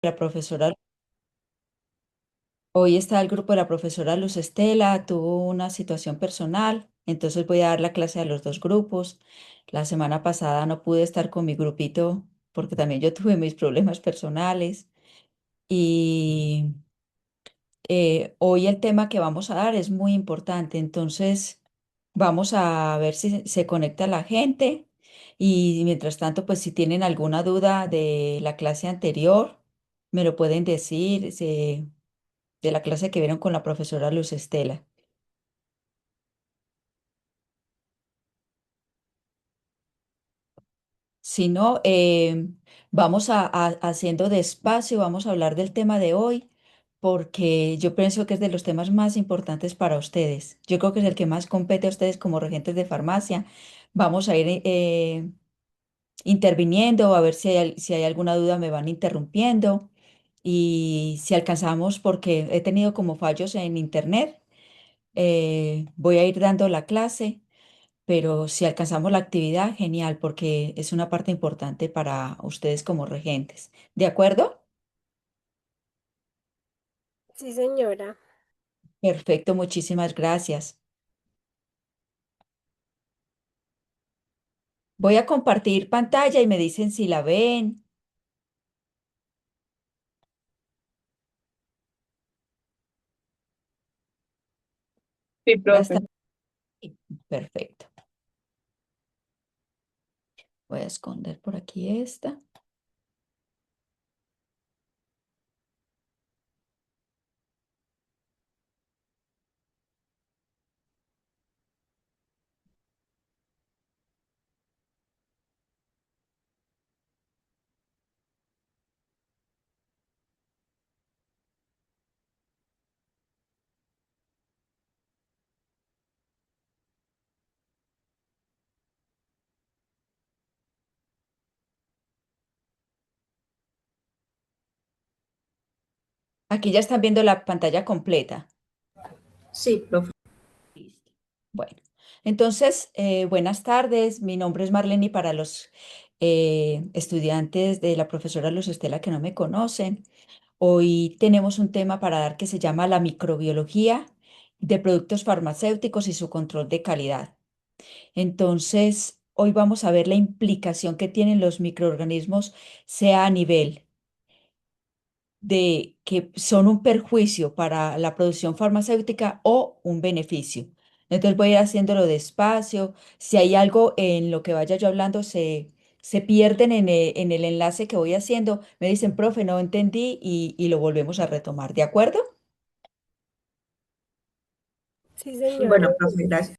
la profesora, hoy está el grupo de la profesora Luz Estela, tuvo una situación personal, entonces voy a dar la clase a los dos grupos. La semana pasada no pude estar con mi grupito porque también yo tuve mis problemas personales y hoy el tema que vamos a dar es muy importante, entonces vamos a ver si se conecta la gente y mientras tanto, pues si tienen alguna duda de la clase anterior, me lo pueden decir, de la clase que vieron con la profesora Luz Estela. Si no, vamos haciendo despacio, vamos a hablar del tema de hoy, porque yo pienso que es de los temas más importantes para ustedes. Yo creo que es el que más compete a ustedes como regentes de farmacia. Vamos a ir interviniendo, a ver si hay alguna duda, me van interrumpiendo. Y si alcanzamos, porque he tenido como fallos en internet, voy a ir dando la clase. Pero si alcanzamos la actividad, genial, porque es una parte importante para ustedes como regentes. ¿De acuerdo? Sí, señora. Perfecto, muchísimas gracias. Voy a compartir pantalla y me dicen si la ven. Sí, La están- profe. Perfecto. Voy a esconder por aquí esta. Aquí ya están viendo la pantalla completa. Sí, profe. Listo. Bueno, entonces, buenas tardes. Mi nombre es Marlene para los estudiantes de la profesora Luz Estela que no me conocen. Hoy tenemos un tema para dar que se llama la microbiología de productos farmacéuticos y su control de calidad. Entonces, hoy vamos a ver la implicación que tienen los microorganismos, sea a nivel de que son un perjuicio para la producción farmacéutica o un beneficio. Entonces voy a ir haciéndolo despacio. Si hay algo en lo que vaya yo hablando, se pierden en el enlace que voy haciendo, me dicen, profe, no entendí y lo volvemos a retomar. ¿De acuerdo? Sí, señora. Bueno, profe, gracias.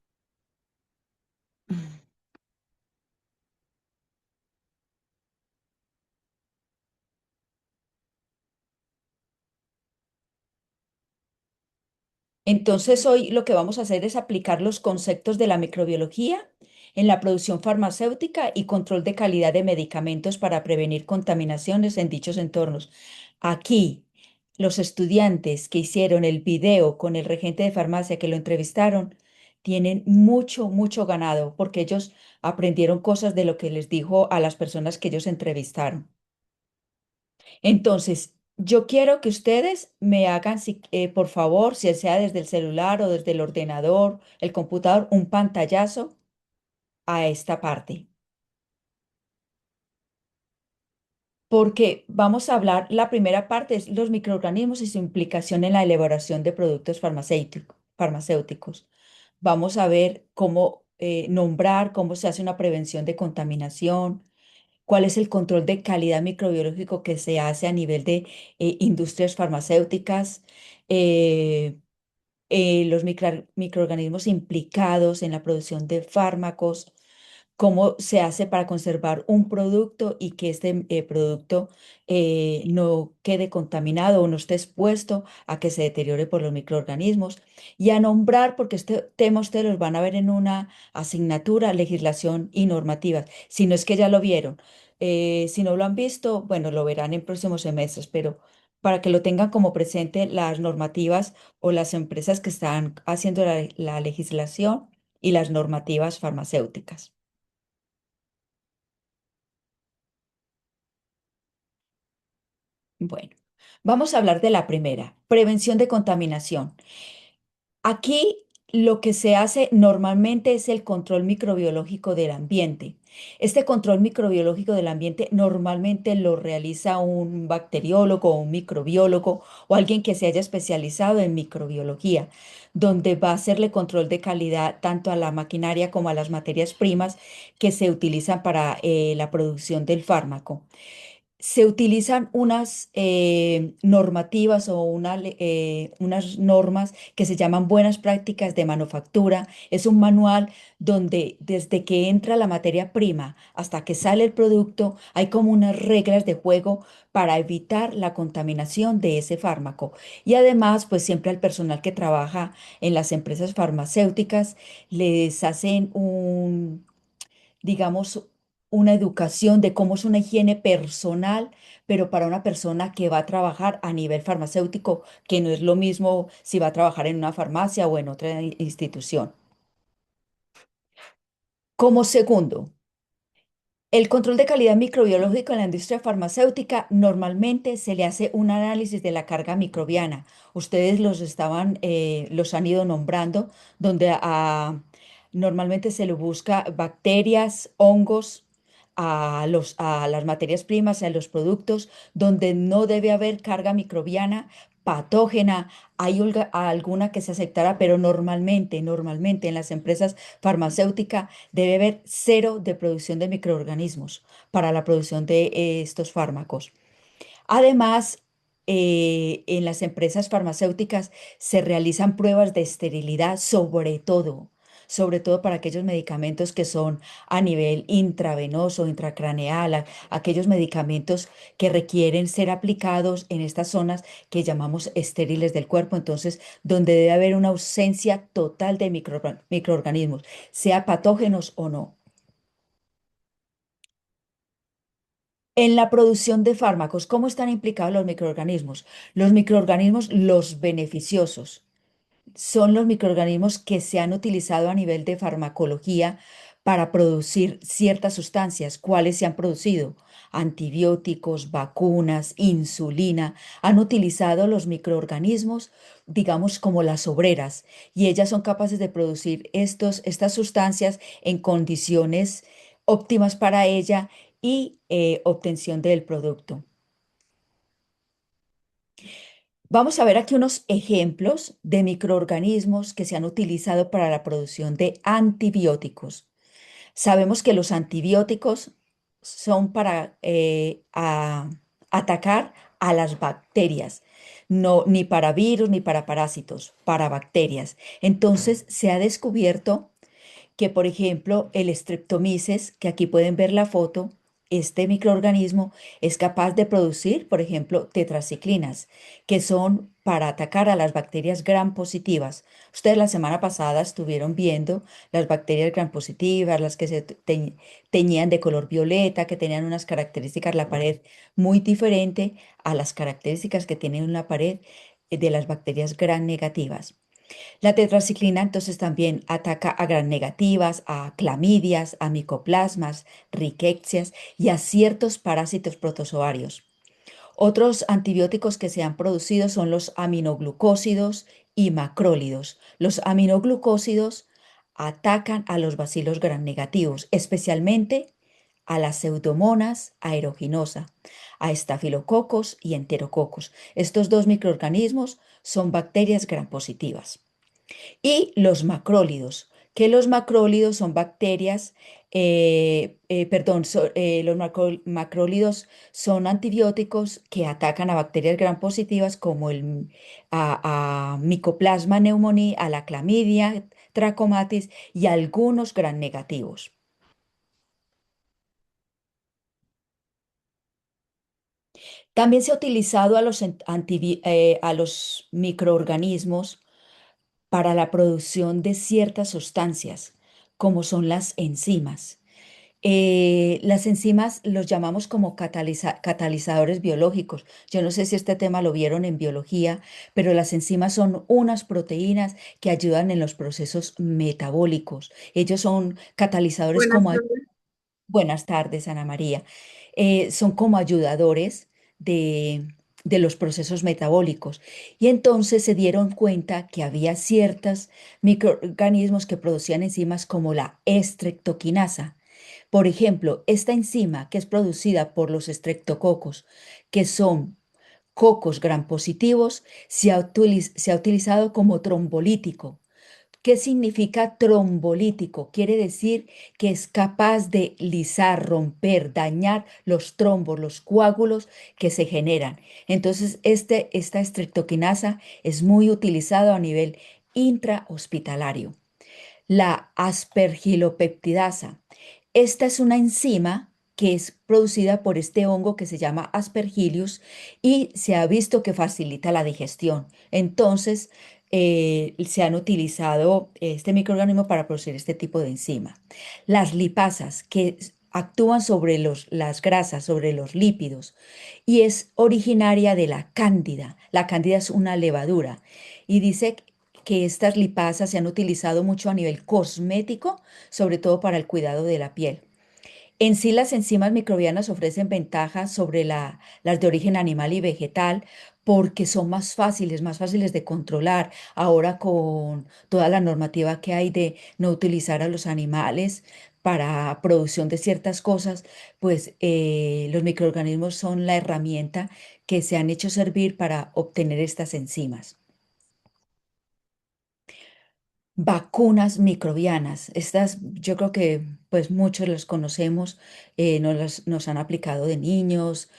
Entonces, hoy lo que vamos a hacer es aplicar los conceptos de la microbiología en la producción farmacéutica y control de calidad de medicamentos para prevenir contaminaciones en dichos entornos. Aquí, los estudiantes que hicieron el video con el regente de farmacia que lo entrevistaron tienen mucho, mucho ganado porque ellos aprendieron cosas de lo que les dijo a las personas que ellos entrevistaron. Entonces, yo quiero que ustedes me hagan, por favor, si sea desde el celular o desde el ordenador, el computador, un pantallazo a esta parte, porque vamos a hablar, la primera parte es los microorganismos y su implicación en la elaboración de productos farmacéuticos. Vamos a ver cómo nombrar, cómo se hace una prevención de contaminación, cuál es el control de calidad microbiológico que se hace a nivel de industrias farmacéuticas, eh, los microorganismos implicados en la producción de fármacos, cómo se hace para conservar un producto y que este producto no quede contaminado o no esté expuesto a que se deteriore por los microorganismos. Y a nombrar, porque este tema ustedes los van a ver en una asignatura, legislación y normativas, si no es que ya lo vieron. Si no lo han visto, bueno, lo verán en próximos semestres, pero para que lo tengan como presente las normativas o las empresas que están haciendo la legislación y las normativas farmacéuticas. Bueno. Vamos a hablar de la primera, prevención de contaminación. Aquí lo que se hace normalmente es el control microbiológico del ambiente. Este control microbiológico del ambiente normalmente lo realiza un bacteriólogo o un microbiólogo o alguien que se haya especializado en microbiología, donde va a hacerle control de calidad tanto a la maquinaria como a las materias primas que se utilizan para la producción del fármaco. Se utilizan unas normativas o unas normas que se llaman buenas prácticas de manufactura. Es un manual donde desde que entra la materia prima hasta que sale el producto hay como unas reglas de juego para evitar la contaminación de ese fármaco. Y además, pues siempre al personal que trabaja en las empresas farmacéuticas les hacen digamos, una educación de cómo es una higiene personal, pero para una persona que va a trabajar a nivel farmacéutico, que no es lo mismo si va a trabajar en una farmacia o en otra institución. Como segundo, el control de calidad microbiológico en la industria farmacéutica normalmente se le hace un análisis de la carga microbiana. Ustedes los han ido nombrando, donde normalmente se le busca bacterias, hongos a las materias primas, a los productos, donde no debe haber carga microbiana patógena. Hay alguna que se aceptará, pero normalmente en las empresas farmacéuticas debe haber cero de producción de microorganismos para la producción de estos fármacos. Además, en las empresas farmacéuticas se realizan pruebas de esterilidad, sobre todo para aquellos medicamentos que son a nivel intravenoso, intracraneal, aquellos medicamentos que requieren ser aplicados en estas zonas que llamamos estériles del cuerpo, entonces, donde debe haber una ausencia total de microorganismos, sea patógenos o no. En la producción de fármacos, ¿cómo están implicados los microorganismos? Los beneficiosos, son los microorganismos que se han utilizado a nivel de farmacología para producir ciertas sustancias. ¿Cuáles se han producido? Antibióticos, vacunas, insulina. Han utilizado los microorganismos, digamos, como las obreras, y ellas son capaces de producir estas sustancias en condiciones óptimas para ella y obtención del producto. Vamos a ver aquí unos ejemplos de microorganismos que se han utilizado para la producción de antibióticos. Sabemos que los antibióticos son para atacar a las bacterias, no ni para virus ni para parásitos, para bacterias. Entonces se ha descubierto que, por ejemplo, el Streptomyces, que aquí pueden ver la foto, este microorganismo es capaz de producir, por ejemplo, tetraciclinas, que son para atacar a las bacterias gram positivas. Ustedes la semana pasada estuvieron viendo las bacterias gram positivas, las que teñían de color violeta, que tenían unas características la pared muy diferente a las características que tienen la pared de las bacterias gram negativas. La tetraciclina entonces también ataca a gram negativas, a clamidias, a micoplasmas, riquecias y a ciertos parásitos protozoarios. Otros antibióticos que se han producido son los aminoglucósidos y macrólidos. Los aminoglucósidos atacan a los bacilos gram negativos, especialmente a las pseudomonas aeruginosa, a estafilococos y enterococos. Estos dos microorganismos son bacterias gram positivas. Y los macrólidos, que los macrólidos son bacterias, perdón, macrólidos son antibióticos que atacan a bacterias gram positivas como a Mycoplasma pneumoniae, a la clamidia, trachomatis y a algunos gram negativos. También se ha utilizado a los microorganismos para la producción de ciertas sustancias, como son las enzimas. Las enzimas los llamamos como catalizadores biológicos. Yo no sé si este tema lo vieron en biología, pero las enzimas son unas proteínas que ayudan en los procesos metabólicos. Ellos son catalizadores Buenas como... tardes. Buenas tardes, Ana María. Son como ayudadores de los procesos metabólicos. Y entonces se dieron cuenta que había ciertos microorganismos que producían enzimas como la estreptoquinasa. Por ejemplo, esta enzima que es producida por los estreptococos, que son cocos gram positivos, se ha utilizado como trombolítico. ¿Qué significa trombolítico? Quiere decir que es capaz de lisar, romper, dañar los trombos, los coágulos que se generan. Entonces, esta estreptoquinasa es muy utilizado a nivel intrahospitalario. La aspergilopeptidasa. Esta es una enzima que es producida por este hongo que se llama Aspergillus y se ha visto que facilita la digestión. Entonces, se han utilizado este microorganismo para producir este tipo de enzima. Las lipasas, que actúan sobre las grasas, sobre los lípidos, y es originaria de la cándida. La cándida es una levadura y dice que estas lipasas se han utilizado mucho a nivel cosmético, sobre todo para el cuidado de la piel. En sí, las enzimas microbianas ofrecen ventajas sobre las de origen animal y vegetal porque son más fáciles de controlar. Ahora con toda la normativa que hay de no utilizar a los animales para producción de ciertas cosas, pues los microorganismos son la herramienta que se han hecho servir para obtener estas enzimas. Vacunas microbianas. Estas yo creo que pues muchos las conocemos, nos han aplicado de niños,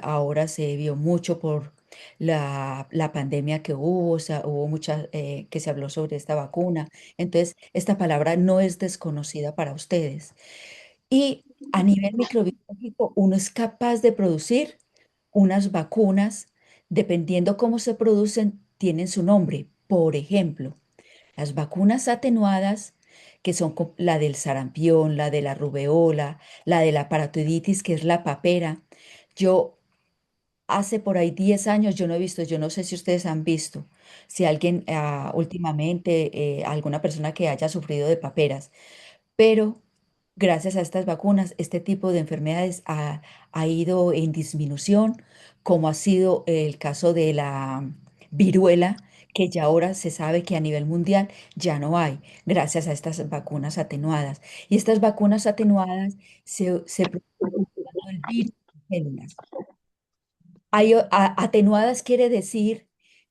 ahora se vio mucho por la pandemia que hubo, o sea, hubo mucha que se habló sobre esta vacuna. Entonces, esta palabra no es desconocida para ustedes. Y a nivel microbiológico, uno es capaz de producir unas vacunas, dependiendo cómo se producen, tienen su nombre. Por ejemplo, las vacunas atenuadas, que son la del sarampión, la de la rubeola, la de la paratoiditis, que es la papera. Yo hace por ahí 10 años yo no he visto, yo no sé si ustedes han visto, si alguien últimamente, alguna persona que haya sufrido de paperas, pero gracias a estas vacunas, este tipo de enfermedades ha ido en disminución, como ha sido el caso de la viruela, que ya ahora se sabe que a nivel mundial ya no hay, gracias a estas vacunas atenuadas. Y estas vacunas atenuadas se producen cultivando el virus en células. Atenuadas quiere decir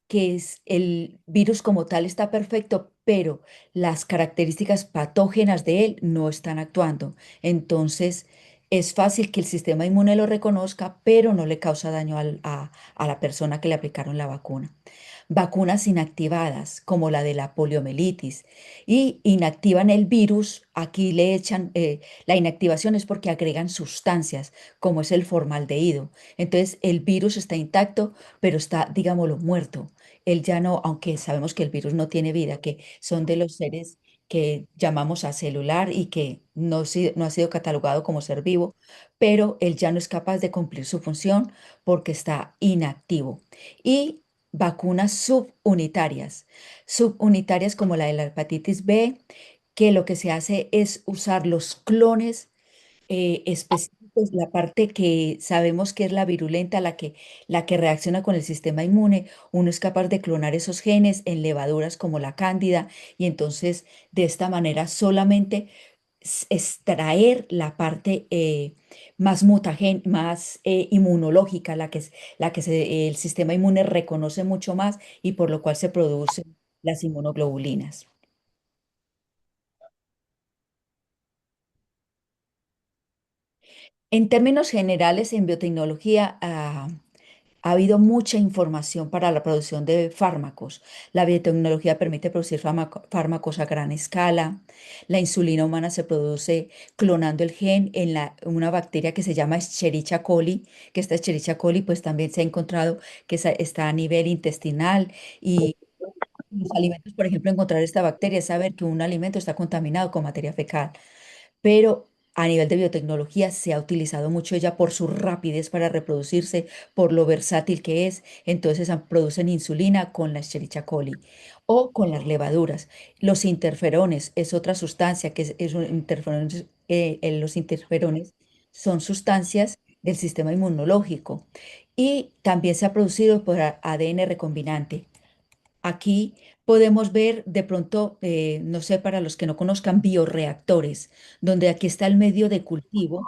que el virus como tal está perfecto, pero las características patógenas de él no están actuando. Entonces, es fácil que el sistema inmune lo reconozca, pero no le causa daño a la persona que le aplicaron la vacuna. Vacunas inactivadas, como la de la poliomielitis, y inactivan el virus. Aquí le echan, la inactivación es porque agregan sustancias, como es el formaldehído. Entonces, el virus está intacto, pero está, digámoslo, muerto. Él ya no, aunque sabemos que el virus no tiene vida, que son de los seres que llamamos acelular y que no ha sido catalogado como ser vivo, pero él ya no es capaz de cumplir su función porque está inactivo. Y vacunas subunitarias como la de la hepatitis B, que lo que se hace es usar los clones específicos, la parte que sabemos que es la virulenta, la que reacciona con el sistema inmune. Uno es capaz de clonar esos genes en levaduras como la cándida y entonces de esta manera solamente extraer la parte más inmunológica, el sistema inmune reconoce mucho más y por lo cual se producen las inmunoglobulinas. En términos generales, en biotecnología, ha habido mucha información para la producción de fármacos. La biotecnología permite producir fármacos a gran escala. La insulina humana se produce clonando el gen en una bacteria que se llama Escherichia coli, que esta Escherichia coli pues también se ha encontrado que está a nivel intestinal y los alimentos, por ejemplo, encontrar esta bacteria es saber que un alimento está contaminado con materia fecal, pero a nivel de biotecnología se ha utilizado mucho ella por su rapidez para reproducirse, por lo versátil que es. Entonces producen insulina con la Escherichia coli o con las levaduras. Los interferones es otra sustancia los interferones son sustancias del sistema inmunológico y también se ha producido por ADN recombinante. Aquí podemos ver de pronto, no sé, para los que no conozcan, bioreactores, donde aquí está el medio de cultivo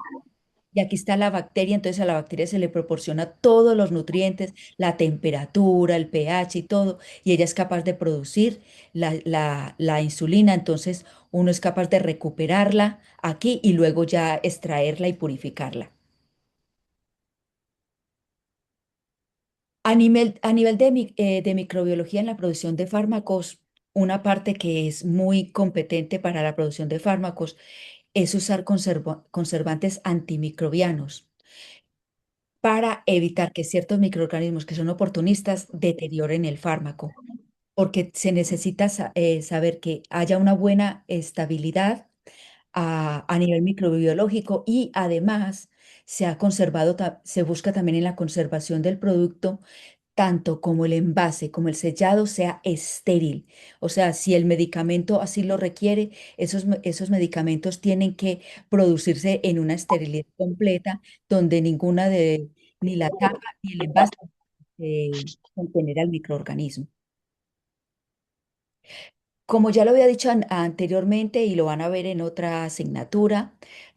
y aquí está la bacteria, entonces a la bacteria se le proporciona todos los nutrientes, la temperatura, el pH y todo, y ella es capaz de producir la insulina, entonces uno es capaz de recuperarla aquí y luego ya extraerla y purificarla. A nivel de microbiología en la producción de fármacos, una parte que es muy competente para la producción de fármacos es usar conservantes antimicrobianos para evitar que ciertos microorganismos que son oportunistas deterioren el fármaco, porque se necesita saber que haya una buena estabilidad a nivel microbiológico y además se ha conservado, se busca también en la conservación del producto tanto como el envase como el sellado sea estéril. O sea, si el medicamento así lo requiere, esos medicamentos tienen que producirse en una esterilidad completa, donde ni la tapa ni el envase contener al microorganismo. Como ya lo había dicho anteriormente y lo van a ver en otra asignatura,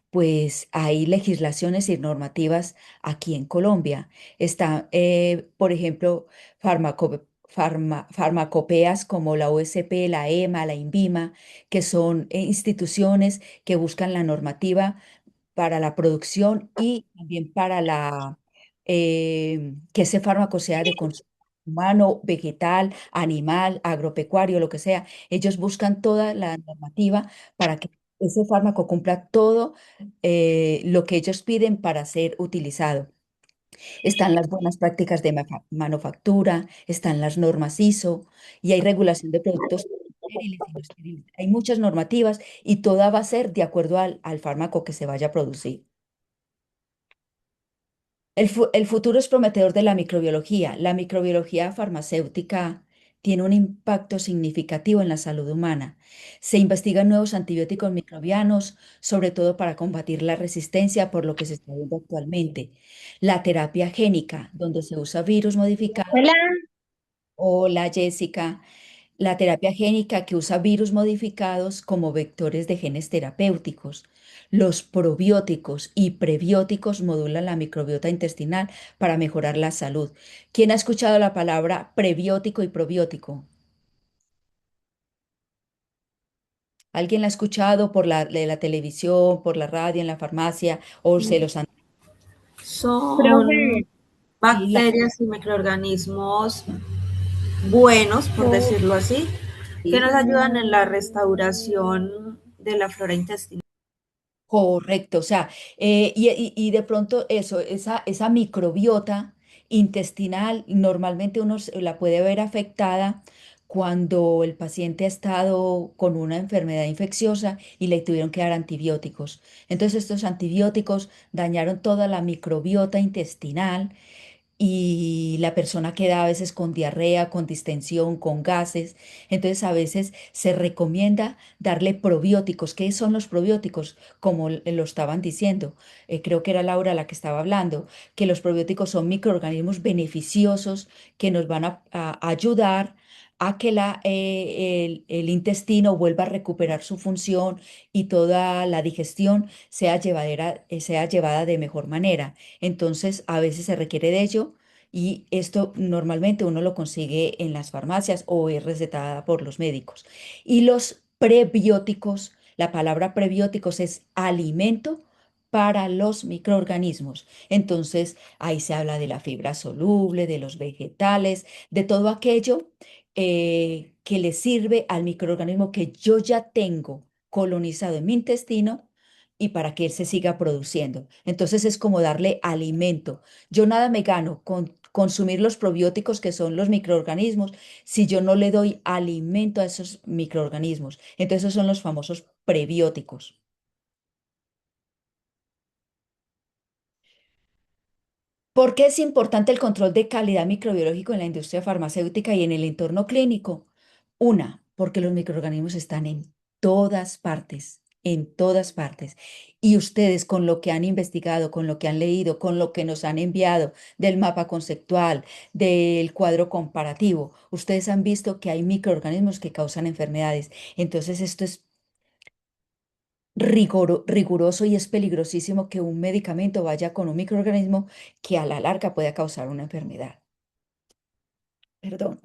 pues hay legislaciones y normativas aquí en Colombia. Está, por ejemplo, farmacopeas como la OSP, la EMA, la INVIMA, que son instituciones que buscan la normativa para la producción y también para que ese fármaco sea de consumo humano, vegetal, animal, agropecuario, lo que sea. Ellos buscan toda la normativa para que ese fármaco cumpla todo lo que ellos piden para ser utilizado. Están las buenas prácticas de manufactura, están las normas ISO y hay regulación de productos estériles y no estériles. Hay muchas normativas y toda va a ser de acuerdo al fármaco que se vaya a producir. El futuro es prometedor de la microbiología. La microbiología farmacéutica tiene un impacto significativo en la salud humana. Se investigan nuevos antibióticos microbianos, sobre todo para combatir la resistencia, por lo que se está viendo actualmente. La terapia génica, donde se usa virus modificados. Hola. Hola, Jessica. La terapia génica que usa virus modificados como vectores de genes terapéuticos. Los probióticos y prebióticos modulan la microbiota intestinal para mejorar la salud. ¿Quién ha escuchado la palabra prebiótico y probiótico? ¿Alguien la ha escuchado por la televisión, por la radio, en la farmacia o se los han... Profe, Son Sí, bacterias y microorganismos buenos, por decirlo así, que sí. nos ayudan en la restauración de la flora intestinal. Correcto, o sea, y de pronto eso, esa microbiota intestinal, normalmente la puede ver afectada cuando el paciente ha estado con una enfermedad infecciosa y le tuvieron que dar antibióticos. Entonces estos antibióticos dañaron toda la microbiota intestinal y la persona queda a veces con diarrea, con distensión, con gases. Entonces a veces se recomienda darle probióticos. ¿Qué son los probióticos? Como lo estaban diciendo, creo que era Laura la que estaba hablando, que los probióticos son microorganismos beneficiosos que nos van a ayudar a que el intestino vuelva a recuperar su función y toda la digestión sea llevada de mejor manera. Entonces, a veces se requiere de ello y esto normalmente uno lo consigue en las farmacias o es recetada por los médicos. Y los prebióticos, la palabra prebióticos es alimento para los microorganismos. Entonces, ahí se habla de la fibra soluble, de los vegetales, de todo aquello que le sirve al microorganismo que yo ya tengo colonizado en mi intestino y para que él se siga produciendo. Entonces es como darle alimento. Yo nada me gano con consumir los probióticos que son los microorganismos si yo no le doy alimento a esos microorganismos. Entonces esos son los famosos prebióticos. ¿Por qué es importante el control de calidad microbiológico en la industria farmacéutica y en el entorno clínico? Una, porque los microorganismos están en todas partes. en todas partes. Y ustedes con lo que han investigado, con lo que han leído, con lo que nos han enviado del mapa conceptual, del cuadro comparativo, ustedes han visto que hay microorganismos que causan enfermedades. Entonces esto es riguroso y es peligrosísimo que un medicamento vaya con un microorganismo que a la larga pueda causar una enfermedad. Perdón.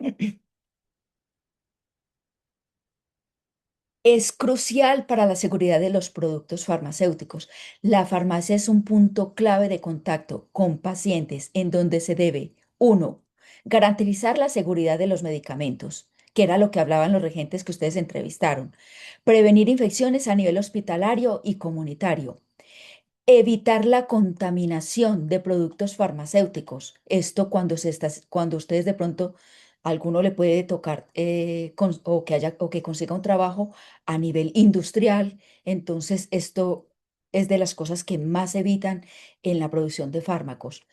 Es crucial para la seguridad de los productos farmacéuticos. La farmacia es un punto clave de contacto con pacientes en donde se debe, uno, garantizar la seguridad de los medicamentos, que era lo que hablaban los regentes que ustedes entrevistaron, prevenir infecciones a nivel hospitalario y comunitario, evitar la contaminación de productos farmacéuticos. Esto cuando ustedes de pronto a alguno le puede tocar o que consiga un trabajo a nivel industrial. Entonces, esto es de las cosas que más evitan en la producción de fármacos.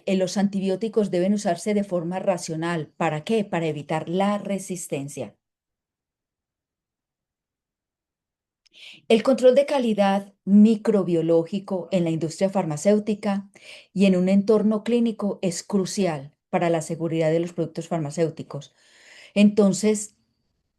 Los antibióticos deben usarse de forma racional. ¿Para qué? Para evitar la resistencia. El control de calidad microbiológico en la industria farmacéutica y en un entorno clínico es crucial para la seguridad de los productos farmacéuticos. Entonces,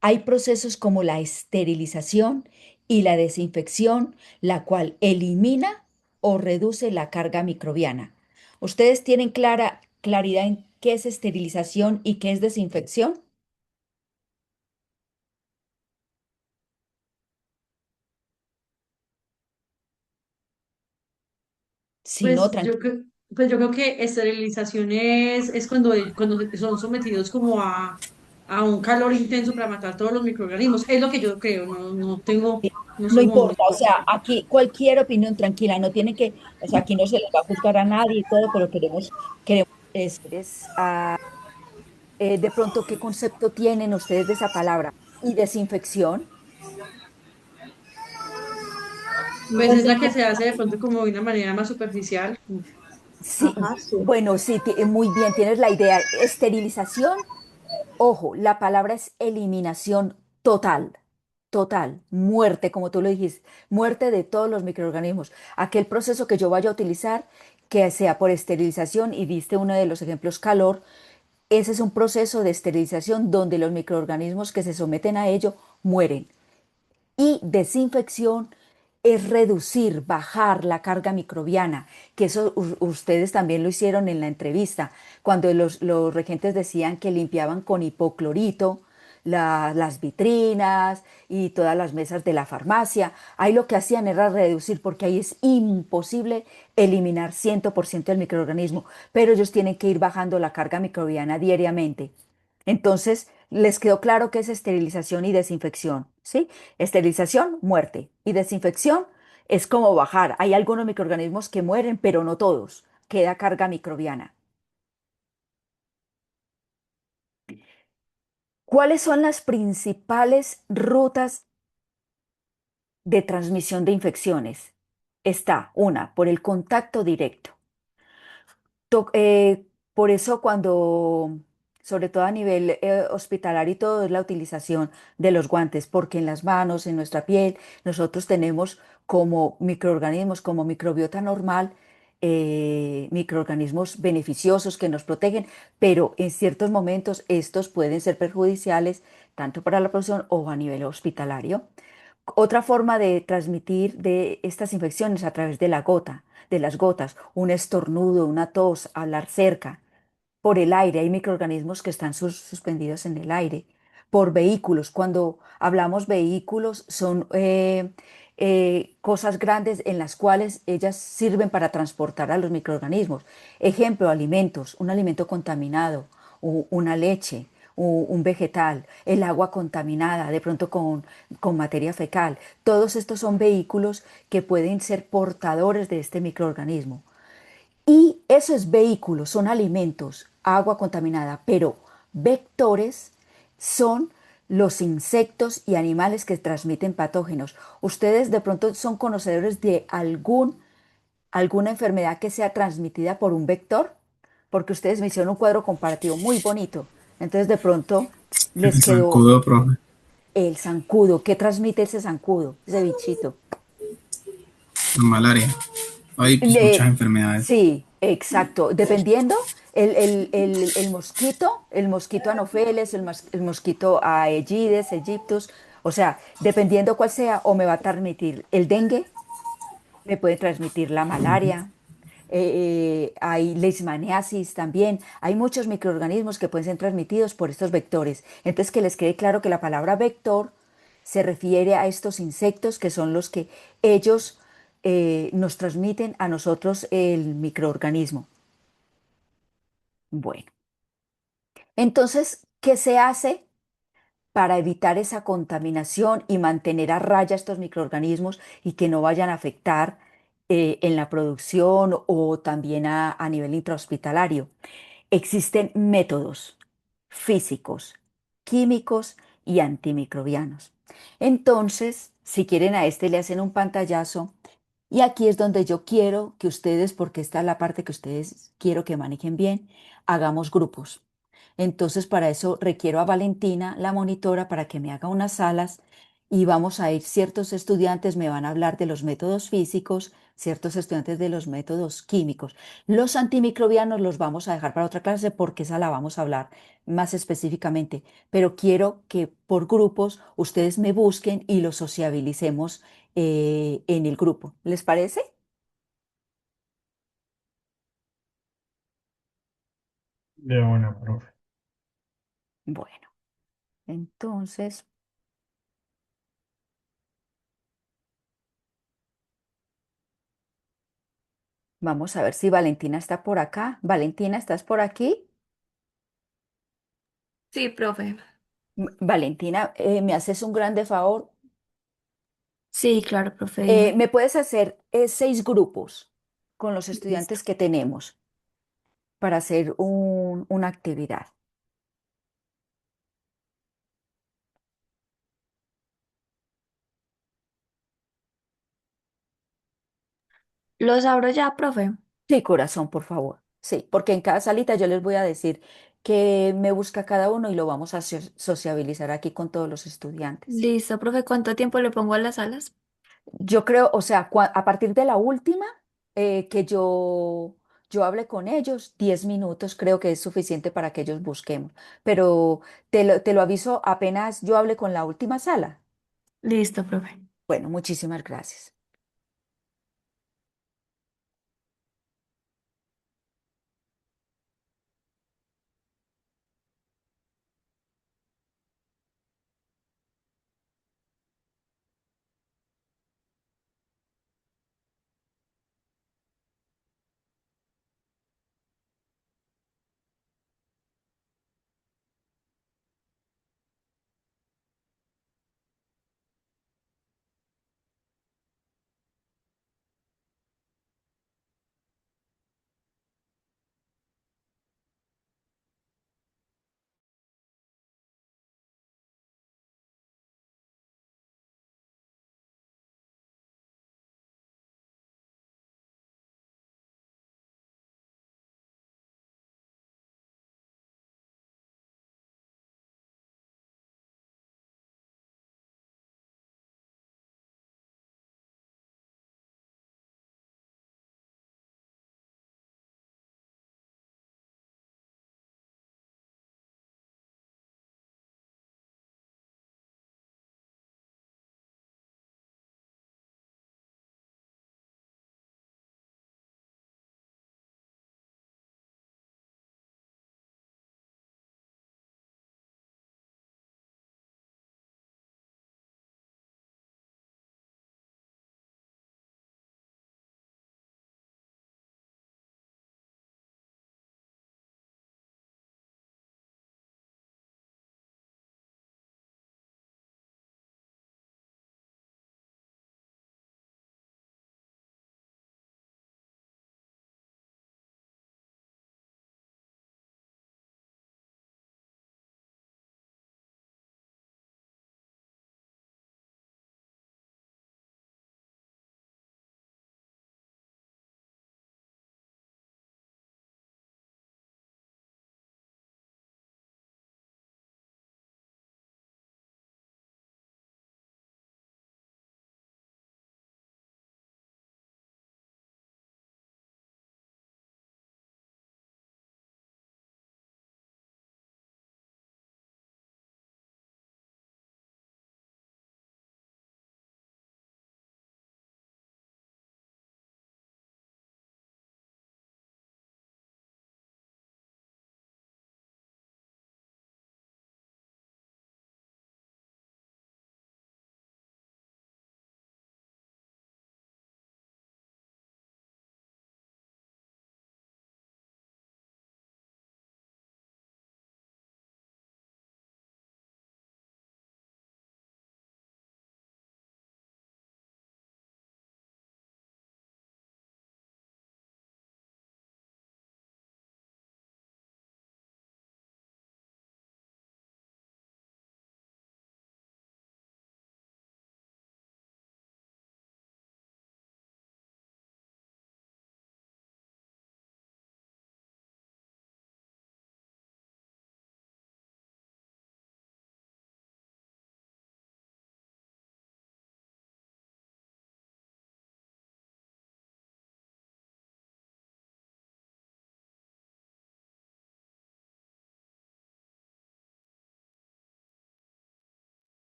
hay procesos como la esterilización y la desinfección, la cual elimina o reduce la carga microbiana. ¿Ustedes tienen claridad en qué es esterilización y qué es desinfección? Si no, Pues tranquilo. yo creo que esterilización es cuando son sometidos como a un calor intenso para matar todos los microorganismos. Es lo que yo creo, no tengo, no No soy como muy importa, o sea, específica. aquí cualquier opinión tranquila, no tiene que, o sea, aquí no se les va a juzgar a nadie y todo, pero queremos de pronto qué concepto tienen ustedes de esa palabra. Y desinfección. Pues es la que se Desinfección, hace de pronto como de una manera más superficial. sí, Ajá, sí. bueno, sí, muy bien, tienes la idea. Esterilización, ojo, la palabra es eliminación total, total, muerte, como tú lo dijiste, muerte de todos los microorganismos. Aquel proceso que yo vaya a utilizar, que sea por esterilización, y diste uno de los ejemplos, calor, ese es un proceso de esterilización donde los microorganismos que se someten a ello mueren. Y desinfección es reducir, bajar la carga microbiana, que eso ustedes también lo hicieron en la entrevista, cuando los regentes decían que limpiaban con hipoclorito las vitrinas y todas las mesas de la farmacia. Ahí lo que hacían era reducir, porque ahí es imposible eliminar 100% del microorganismo, pero ellos tienen que ir bajando la carga microbiana diariamente. Entonces, les quedó claro que es esterilización y desinfección, ¿sí? Esterilización, muerte. Y desinfección es como bajar. Hay algunos microorganismos que mueren, pero no todos. Queda carga microbiana. ¿Cuáles son las principales rutas de transmisión de infecciones? Está una, por el contacto directo. To- eh, por eso cuando, sobre todo a nivel hospitalario y todo, es la utilización de los guantes, porque en las manos, en nuestra piel, nosotros tenemos como microorganismos, como microbiota normal, microorganismos beneficiosos que nos protegen, pero en ciertos momentos estos pueden ser perjudiciales tanto para la población o a nivel hospitalario. Otra forma de transmitir de estas infecciones a través de la gota, de las gotas, un estornudo, una tos, hablar cerca, por el aire, hay microorganismos que están suspendidos en el aire, por vehículos, cuando hablamos vehículos son cosas grandes en las cuales ellas sirven para transportar a los microorganismos. Ejemplo, alimentos, un alimento contaminado, una leche, un vegetal, el agua contaminada, de pronto con materia fecal. Todos estos son vehículos que pueden ser portadores de este microorganismo. Y eso es vehículos, son alimentos, agua contaminada, pero vectores son los insectos y animales que transmiten patógenos. ¿Ustedes de pronto son conocedores de alguna enfermedad que sea transmitida por un vector? Porque ustedes me hicieron un cuadro comparativo muy bonito. Entonces de pronto les El quedó, zancudo, profe. El zancudo, ¿qué transmite ese zancudo, ese bichito? Malaria. Hay pues, muchas enfermedades. Sí, exacto. Dependiendo, el mosquito Anopheles, el mosquito Aedes aegyptus, o sea, dependiendo cuál sea, o me va a transmitir el dengue, me puede transmitir la malaria, hay leishmaniasis también, hay muchos microorganismos que pueden ser transmitidos por estos vectores. Entonces, que les quede claro que la palabra vector se refiere a estos insectos que son los que ellos nos transmiten a nosotros el microorganismo. Bueno, entonces, ¿qué se hace para evitar esa contaminación y mantener a raya estos microorganismos y que no vayan a afectar en la producción o también a nivel intrahospitalario? Existen métodos físicos, químicos y antimicrobianos. Entonces, si quieren a este le hacen un pantallazo y aquí es donde yo quiero que ustedes, porque esta es la parte que ustedes quiero que manejen bien, hagamos grupos. Entonces, para eso requiero a Valentina, la monitora, para que me haga unas salas y vamos a ir, ciertos estudiantes me van a hablar de los métodos físicos, ciertos estudiantes de los métodos químicos. Los antimicrobianos los vamos a dejar para otra clase porque esa la vamos a hablar más específicamente, pero quiero que por grupos ustedes me busquen y los sociabilicemos en el grupo. ¿Les parece? De una, profe. Bueno, entonces vamos a ver si Valentina está por acá. Valentina, ¿estás por aquí? Sí, profe. Valentina, ¿me haces un grande favor? Sí, claro, profe, dime. ¿Me puedes hacer 6 grupos con los Listo. estudiantes que tenemos para hacer una actividad? ¿Los abro ya, profe? Sí, corazón, por favor. Sí, porque en cada salita yo les voy a decir que me busca cada uno y lo vamos a sociabilizar aquí con todos los estudiantes. Listo, profe. ¿Cuánto tiempo le pongo a las alas? Yo creo, o sea, a partir de la última que yo hable con ellos, 10 minutos creo que es suficiente para que ellos busquemos. Pero te lo aviso apenas yo hable con la última sala. Listo, profe. Bueno, muchísimas gracias.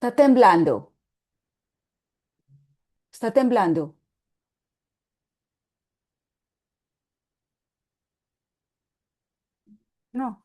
Está temblando. Está temblando. No.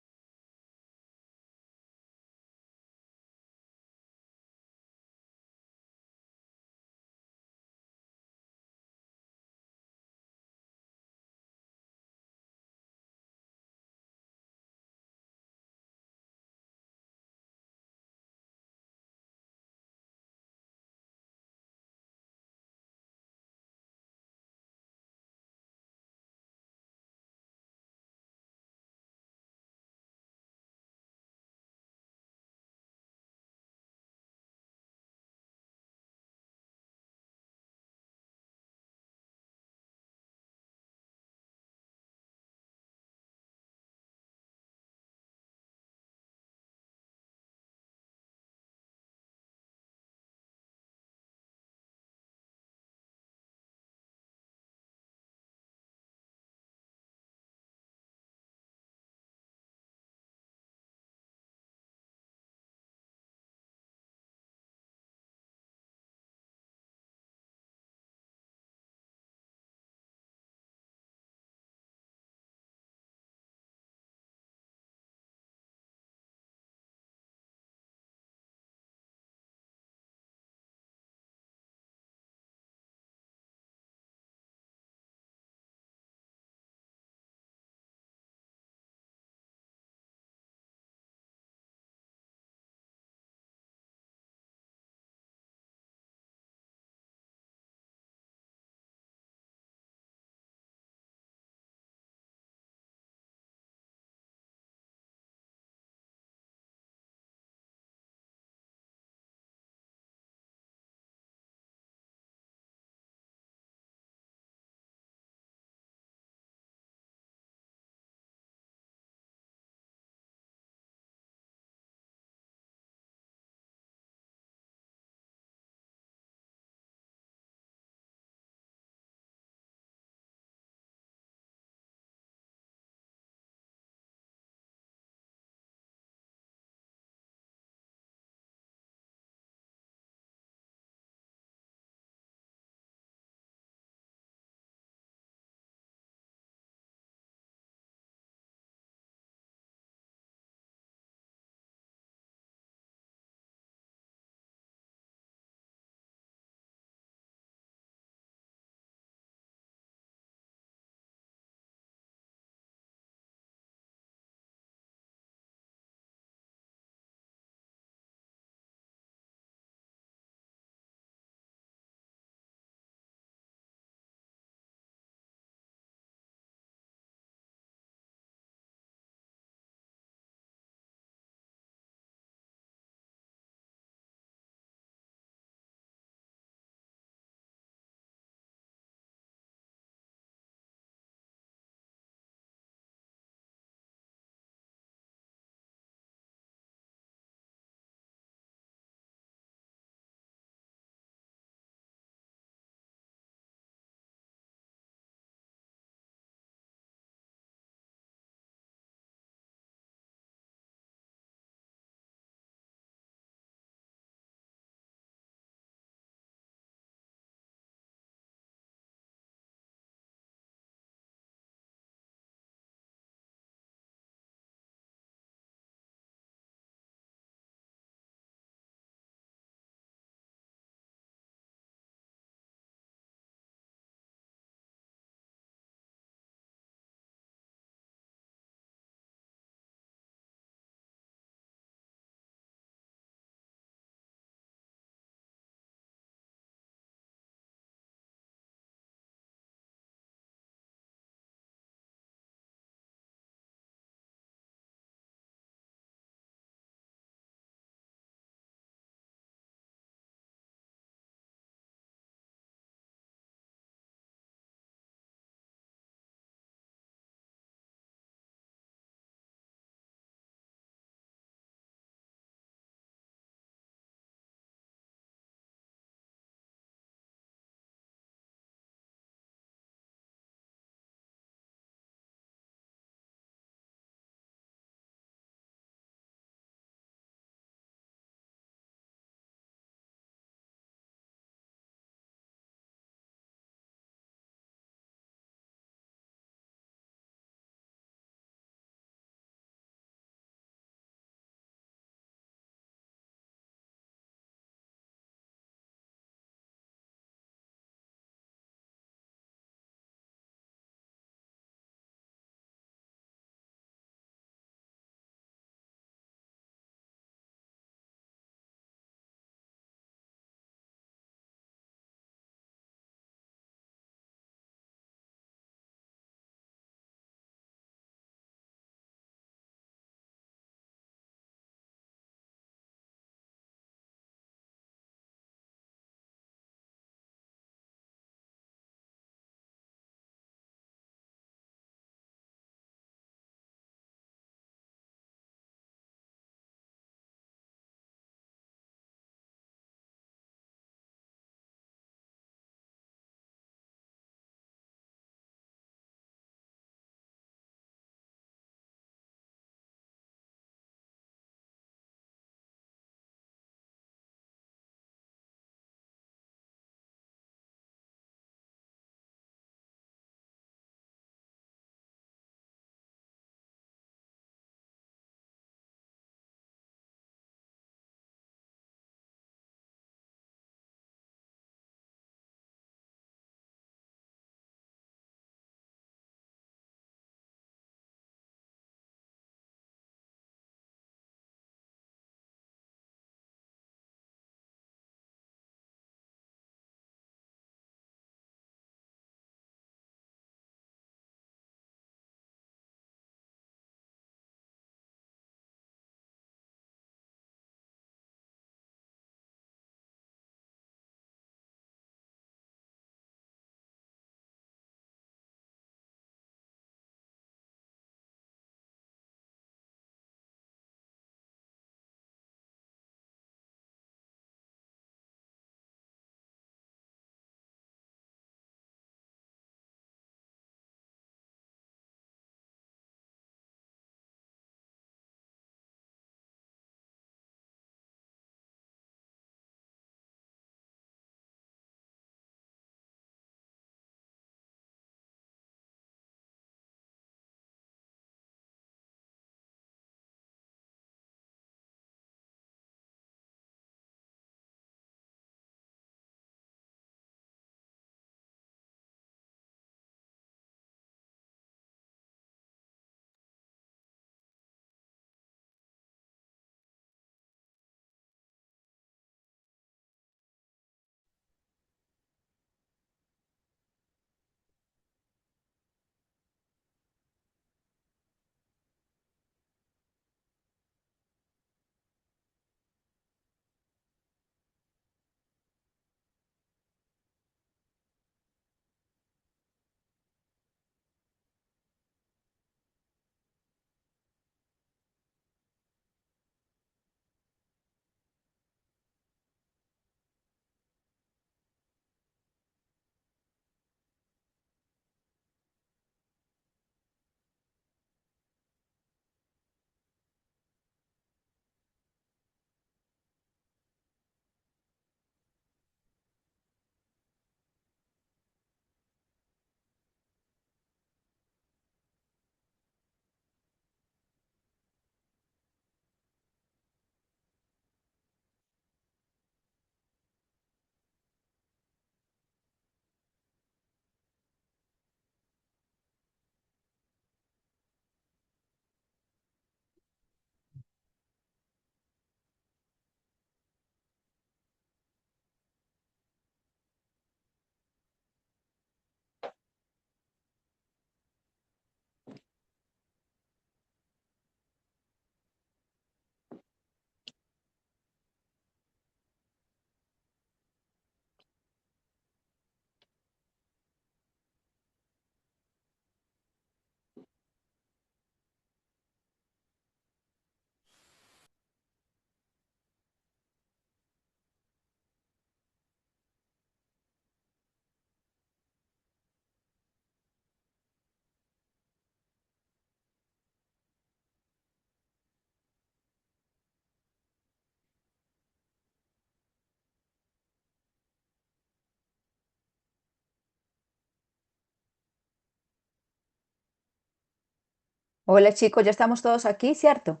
Hola chicos, ya estamos todos aquí, ¿cierto?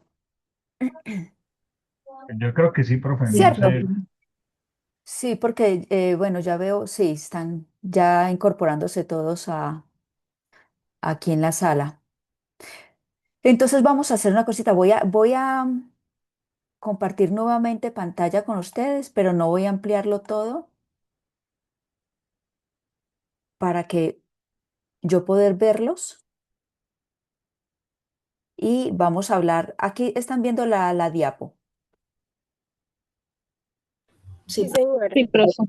Yo creo que sí, profe, no ¿Cierto? sé. Sí, porque, bueno, ya veo, sí, están ya incorporándose todos aquí en la sala. Entonces vamos a hacer una cosita. Voy a compartir nuevamente pantalla con ustedes, pero no voy a ampliarlo todo para que yo poder verlos. Y vamos a hablar. Aquí están viendo la diapo. Sí, Sí, señora. Sí, profe.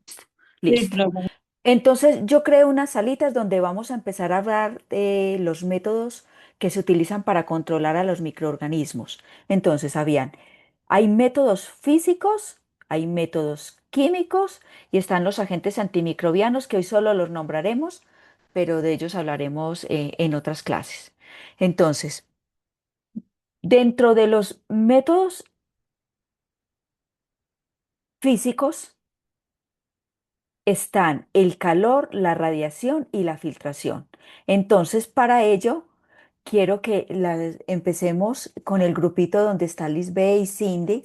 Sí, Listo. profe. Entonces, yo creo unas salitas donde vamos a empezar a hablar de los métodos que se utilizan para controlar a los microorganismos. Entonces, hay métodos físicos, hay métodos químicos y están los agentes antimicrobianos que hoy solo los nombraremos, pero de ellos hablaremos en otras clases. Entonces, dentro de los métodos físicos, están el calor, la radiación y la filtración. Entonces, para ello, quiero que empecemos con el grupito donde está Lisbeth y Cindy,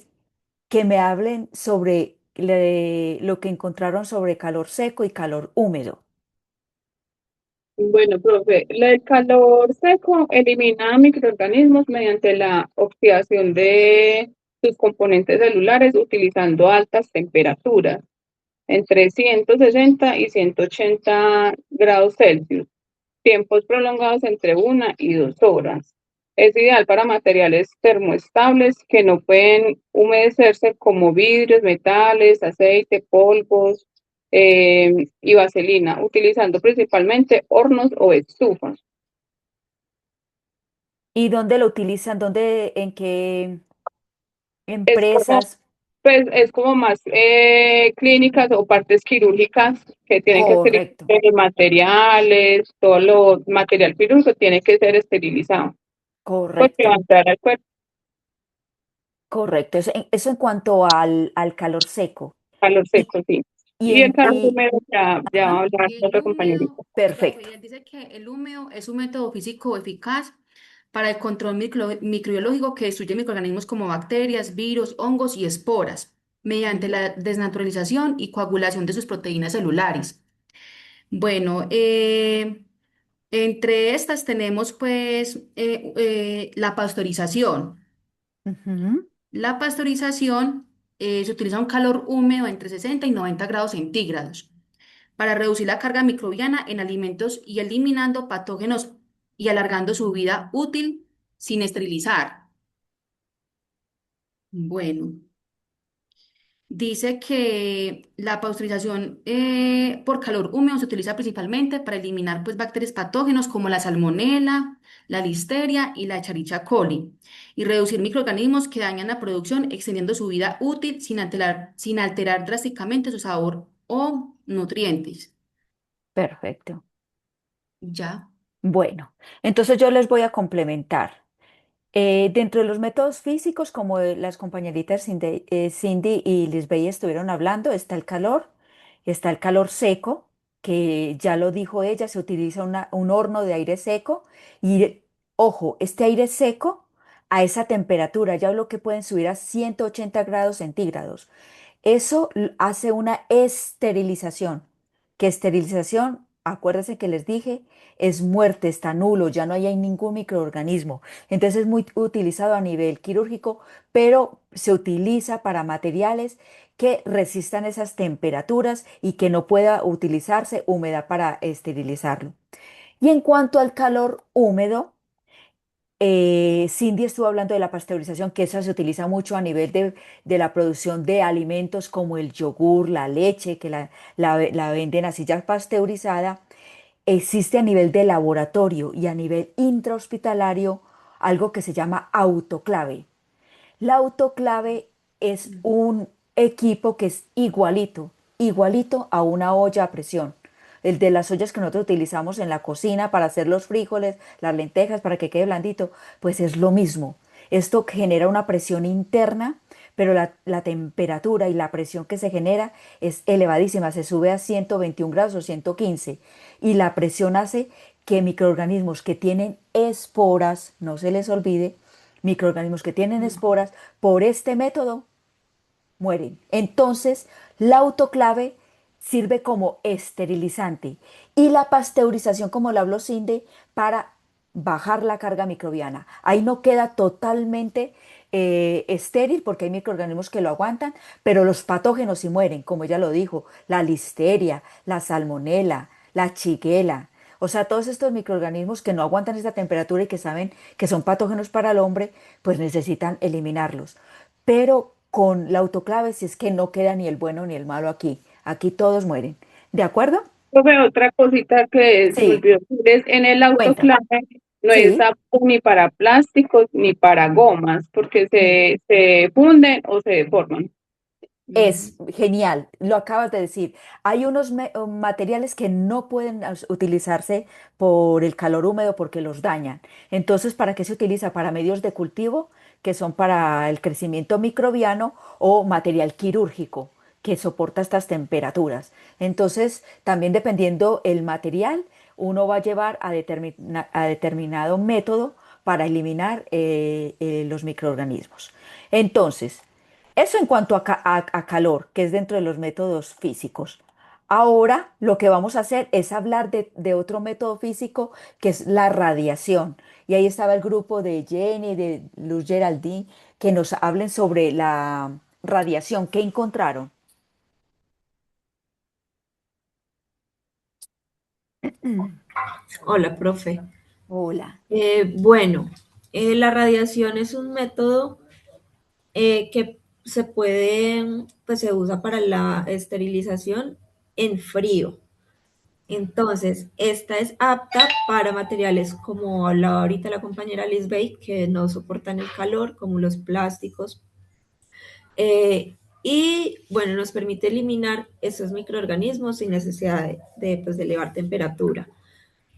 que me hablen sobre lo que encontraron sobre calor seco y calor húmedo. Bueno, profe, el calor seco elimina microorganismos mediante la oxidación de sus componentes celulares utilizando altas temperaturas, entre 160 y 180 grados Celsius, tiempos prolongados entre 1 y 2 horas. Es ideal para materiales termoestables que no pueden humedecerse como vidrios, metales, aceite, polvos y vaselina, utilizando principalmente hornos o estufas. ¿Y dónde lo utilizan? ¿Dónde, en qué Es como, empresas? pues, es como más clínicas o partes quirúrgicas que tienen que esterilizar Correcto, los materiales, todo lo material quirúrgico tiene que ser esterilizado, porque va a correcto, entrar al cuerpo. correcto. Eso en cuanto al calor seco. Calor Y, seco, sí. y Y el en, calor y, húmedo ya va a ajá, hablar Y el otro húmedo, compañerito. profe, perfecto. y él dice que el húmedo es un método físico eficaz para el control microbiológico que destruye microorganismos como bacterias, virus, hongos y esporas, mediante la desnaturalización y coagulación de sus proteínas celulares. Bueno, entre estas tenemos pues la pasteurización. Ujú. La pasteurización se utiliza un calor húmedo entre 60 y 90 grados centígrados para reducir la carga microbiana en alimentos y eliminando patógenos y alargando su vida útil sin esterilizar. Bueno, dice que la pasteurización por calor húmedo se utiliza principalmente para eliminar pues, bacterias patógenos como la salmonela, la listeria y la Escherichia coli y reducir microorganismos que dañan la producción extendiendo su vida útil sin alterar drásticamente su sabor o nutrientes. Perfecto. Ya. Bueno, entonces yo les voy a complementar. Dentro de los métodos físicos, como las compañeritas Cindy y Lisbeth estuvieron hablando, está el calor seco, que ya lo dijo ella, se utiliza un horno de aire seco y, ojo, este aire seco a esa temperatura, ya lo que pueden subir a 180 grados centígrados. Eso hace una esterilización, que esterilización, acuérdense que les dije, es muerte, está nulo, ya no hay ningún microorganismo. Entonces es muy utilizado a nivel quirúrgico, pero se utiliza para materiales que resistan esas temperaturas y que no pueda utilizarse humedad para esterilizarlo. Y en cuanto al calor húmedo, Cindy estuvo hablando de la pasteurización, que esa se utiliza mucho a nivel de la producción de alimentos como el yogur, la leche, que la venden así ya pasteurizada. Existe a nivel de laboratorio y a nivel intrahospitalario algo que se llama autoclave. La autoclave es un equipo que es igualito a una olla a presión. El de las ollas que nosotros utilizamos en la cocina para hacer los frijoles, las lentejas, para que quede blandito, pues es lo mismo. Esto genera una presión interna, pero la temperatura y la presión que se genera es elevadísima, se sube a 121 grados o 115 y la presión hace que microorganismos que tienen esporas, no se les olvide, microorganismos que tienen esporas, por este método mueren. Entonces, la autoclave sirve como esterilizante y la pasteurización, como lo habló Cindy, para bajar la carga microbiana. Ahí no queda totalmente estéril porque hay microorganismos que lo aguantan, pero los patógenos sí mueren, como ella lo dijo, la listeria, la salmonela, la shigella. O sea, todos estos microorganismos que no aguantan esta temperatura y que saben que son patógenos para el hombre, pues necesitan eliminarlos. Pero con la autoclave, si es que no queda ni el bueno ni el malo aquí. Aquí todos mueren. ¿De acuerdo? Profe, otra cosita que se me Sí, olvidó decir es en el cuenta. autoclave no es Sí. apto ni para plásticos ni para gomas, porque se funden o se deforman. Es genial, lo acabas de decir. Hay unos materiales que no pueden utilizarse por el calor húmedo porque los dañan. Entonces, ¿para qué se utiliza? Para medios de cultivo, que son para el crecimiento microbiano, o material quirúrgico, que soporta estas temperaturas. Entonces, también dependiendo el material, uno va a llevar a determinado método para eliminar los microorganismos. Entonces, eso en cuanto a calor, que es dentro de los métodos físicos. Ahora lo que vamos a hacer es hablar de otro método físico que es la radiación. Y ahí estaba el grupo de Jenny, de Luz Geraldine, que nos hablen sobre la radiación. ¿Qué encontraron? Hola, profe. Hola. Bueno, la radiación es un método que se puede, pues se usa para la esterilización en frío. Entonces, esta es apta para materiales como hablaba ahorita la compañera Lisbeth, que no soportan el calor, como los plásticos. Y bueno, nos permite eliminar esos microorganismos sin necesidad pues, de elevar temperatura.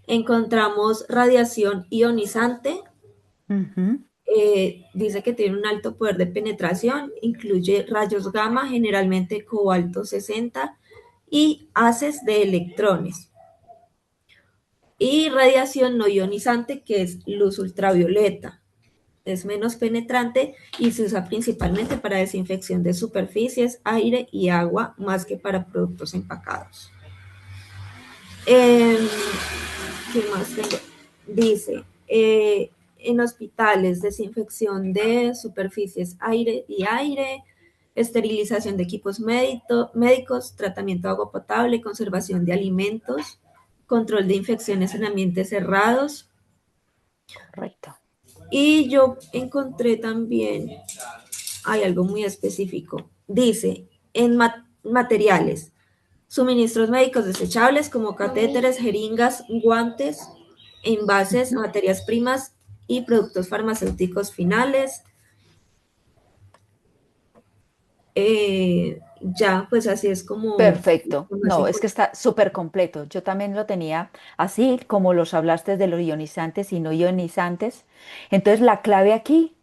Encontramos radiación ionizante. Ujú. Dice que tiene un alto poder de penetración, incluye rayos gamma, generalmente cobalto 60, y haces de electrones. Y radiación no ionizante, que es luz ultravioleta. Es menos penetrante y se usa principalmente para desinfección de superficies, aire y agua, más que para productos empacados. ¿Qué más tengo? Dice, en hospitales, desinfección de superficies, aire y aire, esterilización de equipos médicos, tratamiento de agua potable, conservación de alimentos, control de infecciones en ambientes cerrados. Correcto. Y yo encontré también, hay algo muy específico. Dice, en materiales, suministros médicos desechables como catéteres, jeringas, guantes, envases, materias primas y productos farmacéuticos finales. Ya, pues así es como Perfecto. más No, es que importante. está súper completo. Yo también lo tenía así, como los hablaste de los ionizantes y no ionizantes. Entonces, la clave aquí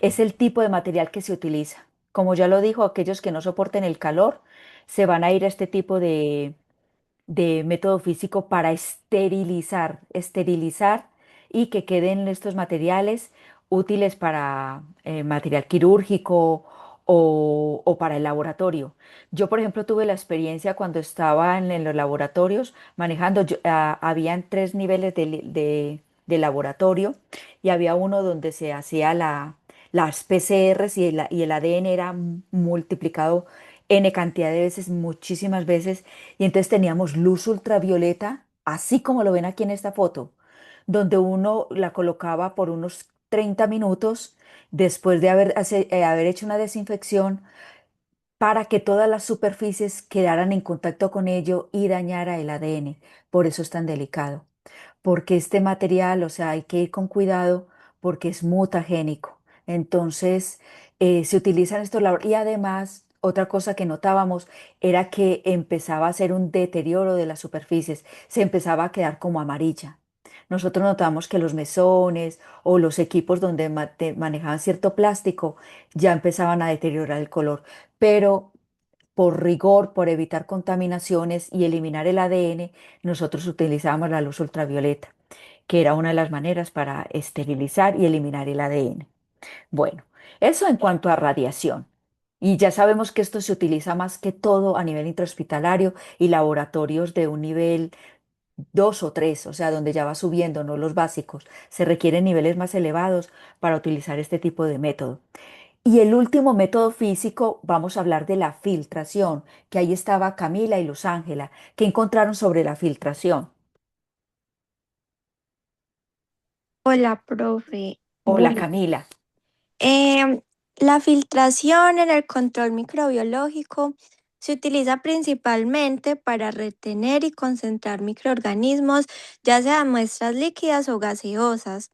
es el tipo de material que se utiliza. Como ya lo dijo, aquellos que no soporten el calor se van a ir a este tipo de método físico para esterilizar y que queden estos materiales útiles para material quirúrgico o para el laboratorio. Yo, por ejemplo, tuve la experiencia cuando estaba en los laboratorios manejando, habían tres niveles de laboratorio y había uno donde se hacía las PCRs y el ADN era multiplicado N cantidad de veces, muchísimas veces, y entonces teníamos luz ultravioleta, así como lo ven aquí en esta foto, donde uno la colocaba por unos 30 minutos después de haber hecho una desinfección para que todas las superficies quedaran en contacto con ello y dañara el ADN. Por eso es tan delicado, porque este material, o sea, hay que ir con cuidado porque es mutagénico. Entonces, se utilizan estos y además, otra cosa que notábamos era que empezaba a hacer un deterioro de las superficies, se empezaba a quedar como amarilla. Nosotros notamos que los mesones o los equipos donde manejaban cierto plástico ya empezaban a deteriorar el color, pero por rigor, por evitar contaminaciones y eliminar el ADN, nosotros utilizamos la luz ultravioleta. que era una de las maneras para esterilizar y eliminar el ADN. Bueno, eso en cuanto a radiación. Y ya sabemos que esto se utiliza más que todo a nivel intrahospitalario y laboratorios de un nivel 2 o 3, o sea, donde ya va subiendo, no los básicos. Se requieren niveles más elevados para utilizar este tipo de método. Y el último método físico, vamos a hablar de la filtración, que ahí estaba Camila y Luz Ángela, que encontraron sobre la filtración. Hola, profe. Hola, Bueno, Camila. em, la filtración en el control microbiológico se utiliza principalmente para retener y concentrar microorganismos, ya sean muestras líquidas o gaseosas,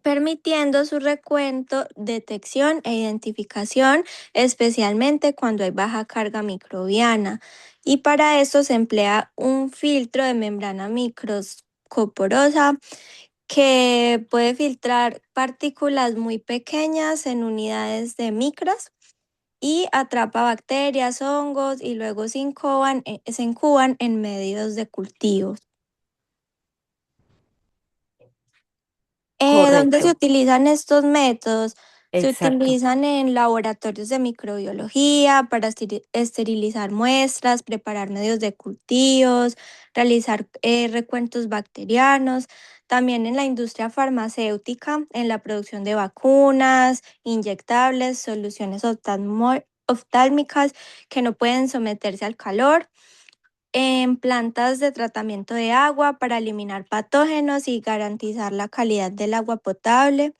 permitiendo su recuento, detección e identificación, especialmente cuando hay baja carga microbiana. Y para esto se emplea un filtro de membrana microscoporosa que puede filtrar partículas muy pequeñas en unidades de micras y atrapa bacterias, hongos y luego se incuban en medios de cultivo. ¿Dónde se Correcto, utilizan estos métodos? Se exacto. utilizan en laboratorios de microbiología para esterilizar muestras, preparar medios de cultivos, realizar recuentos bacterianos, también en la industria farmacéutica, en la producción de vacunas, inyectables, soluciones oftálmicas que no pueden someterse al calor, en plantas de tratamiento de agua para eliminar patógenos y garantizar la calidad del agua potable,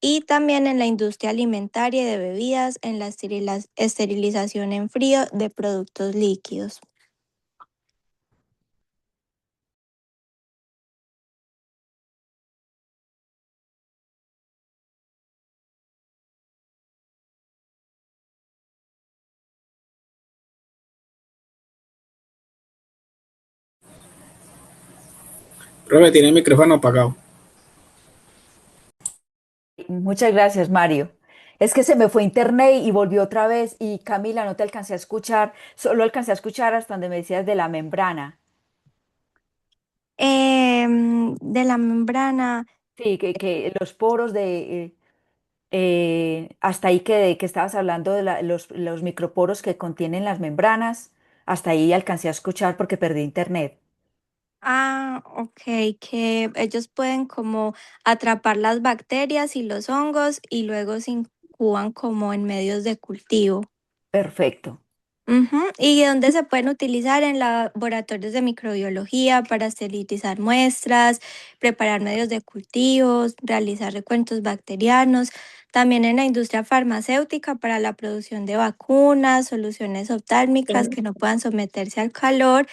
y también en la industria alimentaria y de bebidas, en la esterilización en frío de productos líquidos. Profe, tiene el micrófono apagado. Muchas gracias, Mario. Es que se me fue internet y volvió otra vez y Camila, no te alcancé a escuchar, solo alcancé a escuchar hasta donde me decías de la membrana. De la membrana. Sí, que los poros hasta ahí que estabas hablando de los microporos que contienen las membranas, hasta ahí alcancé a escuchar porque perdí internet. Ok, que ellos pueden como atrapar las bacterias y los hongos y luego se incuban como en medios de cultivo. Perfecto. Ujú. Y donde se pueden utilizar en laboratorios de microbiología para esterilizar muestras, preparar medios de cultivos, realizar recuentos bacterianos, también en la industria farmacéutica para la producción de vacunas, soluciones oftálmicas que no puedan someterse al calor,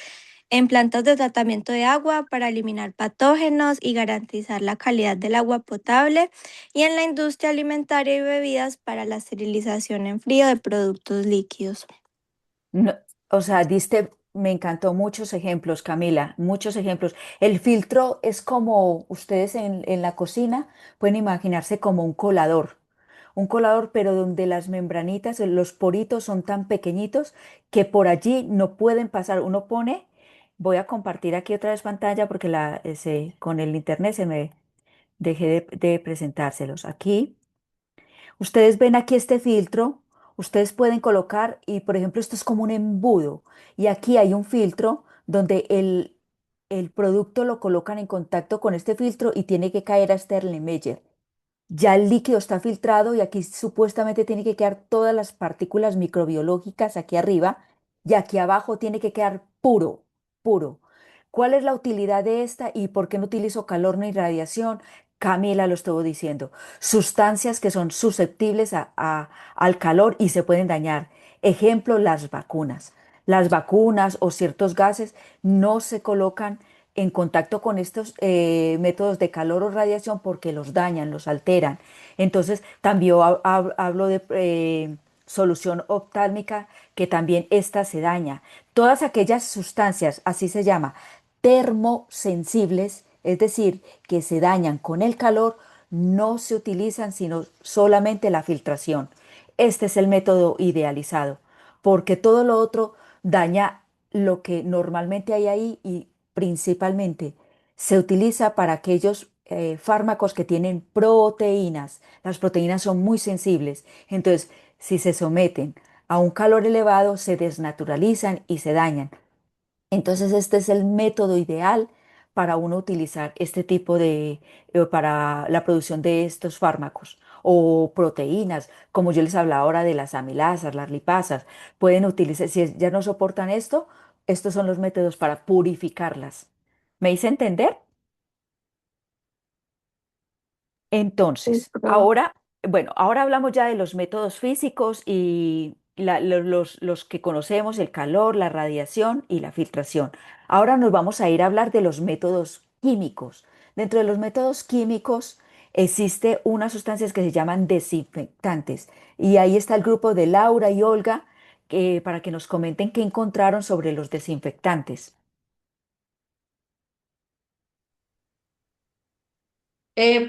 en plantas de tratamiento de agua para eliminar patógenos y garantizar la calidad del agua potable, y en la industria alimentaria y bebidas para la esterilización en frío de productos líquidos. No, o sea, me encantó muchos ejemplos, Camila, muchos ejemplos. El filtro es como ustedes en la cocina pueden imaginarse como un colador, pero donde las membranitas, los poritos son tan pequeñitos que por allí no pueden pasar. Uno pone, voy a compartir aquí otra vez pantalla porque con el internet se me dejé de presentárselos. Aquí. Ustedes ven aquí este filtro, ustedes pueden colocar, y por ejemplo, esto es como un embudo, y aquí hay un filtro donde el producto lo colocan en contacto con este filtro y tiene que caer a Sterling-Meyer. Ya el líquido está filtrado y aquí supuestamente tiene que quedar todas las partículas microbiológicas aquí arriba y aquí abajo tiene que quedar puro, puro. ¿Cuál es la utilidad de esta y por qué no utilizo calor ni radiación? Camila lo estuvo diciendo. Sustancias que son susceptibles al calor y se pueden dañar. Ejemplo, las vacunas. Las vacunas o ciertos gases no se colocan en contacto con estos métodos de calor o radiación porque los dañan, los alteran. Entonces, también hablo de solución oftálmica, que también esta se daña. Todas aquellas sustancias, así se llama, termosensibles, es decir, que se dañan con el calor, no se utilizan sino solamente la filtración. Este es el método idealizado, porque todo lo otro daña lo que normalmente hay ahí y principalmente se utiliza para aquellos fármacos que tienen proteínas. Las proteínas son muy sensibles. Entonces, si se someten a un calor elevado, se desnaturalizan y se dañan. Entonces, este es el método ideal para uno utilizar este tipo para la producción de estos fármacos o proteínas, como yo les hablaba ahora de las amilasas, las lipasas, pueden utilizar, si ya no soportan esto, estos son los métodos para purificarlas. ¿Me hice entender? Sí, Entonces, profe. ahora hablamos ya de los métodos físicos y los que conocemos, el calor, la radiación y la filtración. Ahora nos vamos a ir a hablar de los métodos químicos. Dentro de los métodos químicos existe unas sustancias que se llaman desinfectantes y ahí está el grupo de Laura y Olga para que nos comenten qué encontraron sobre los desinfectantes.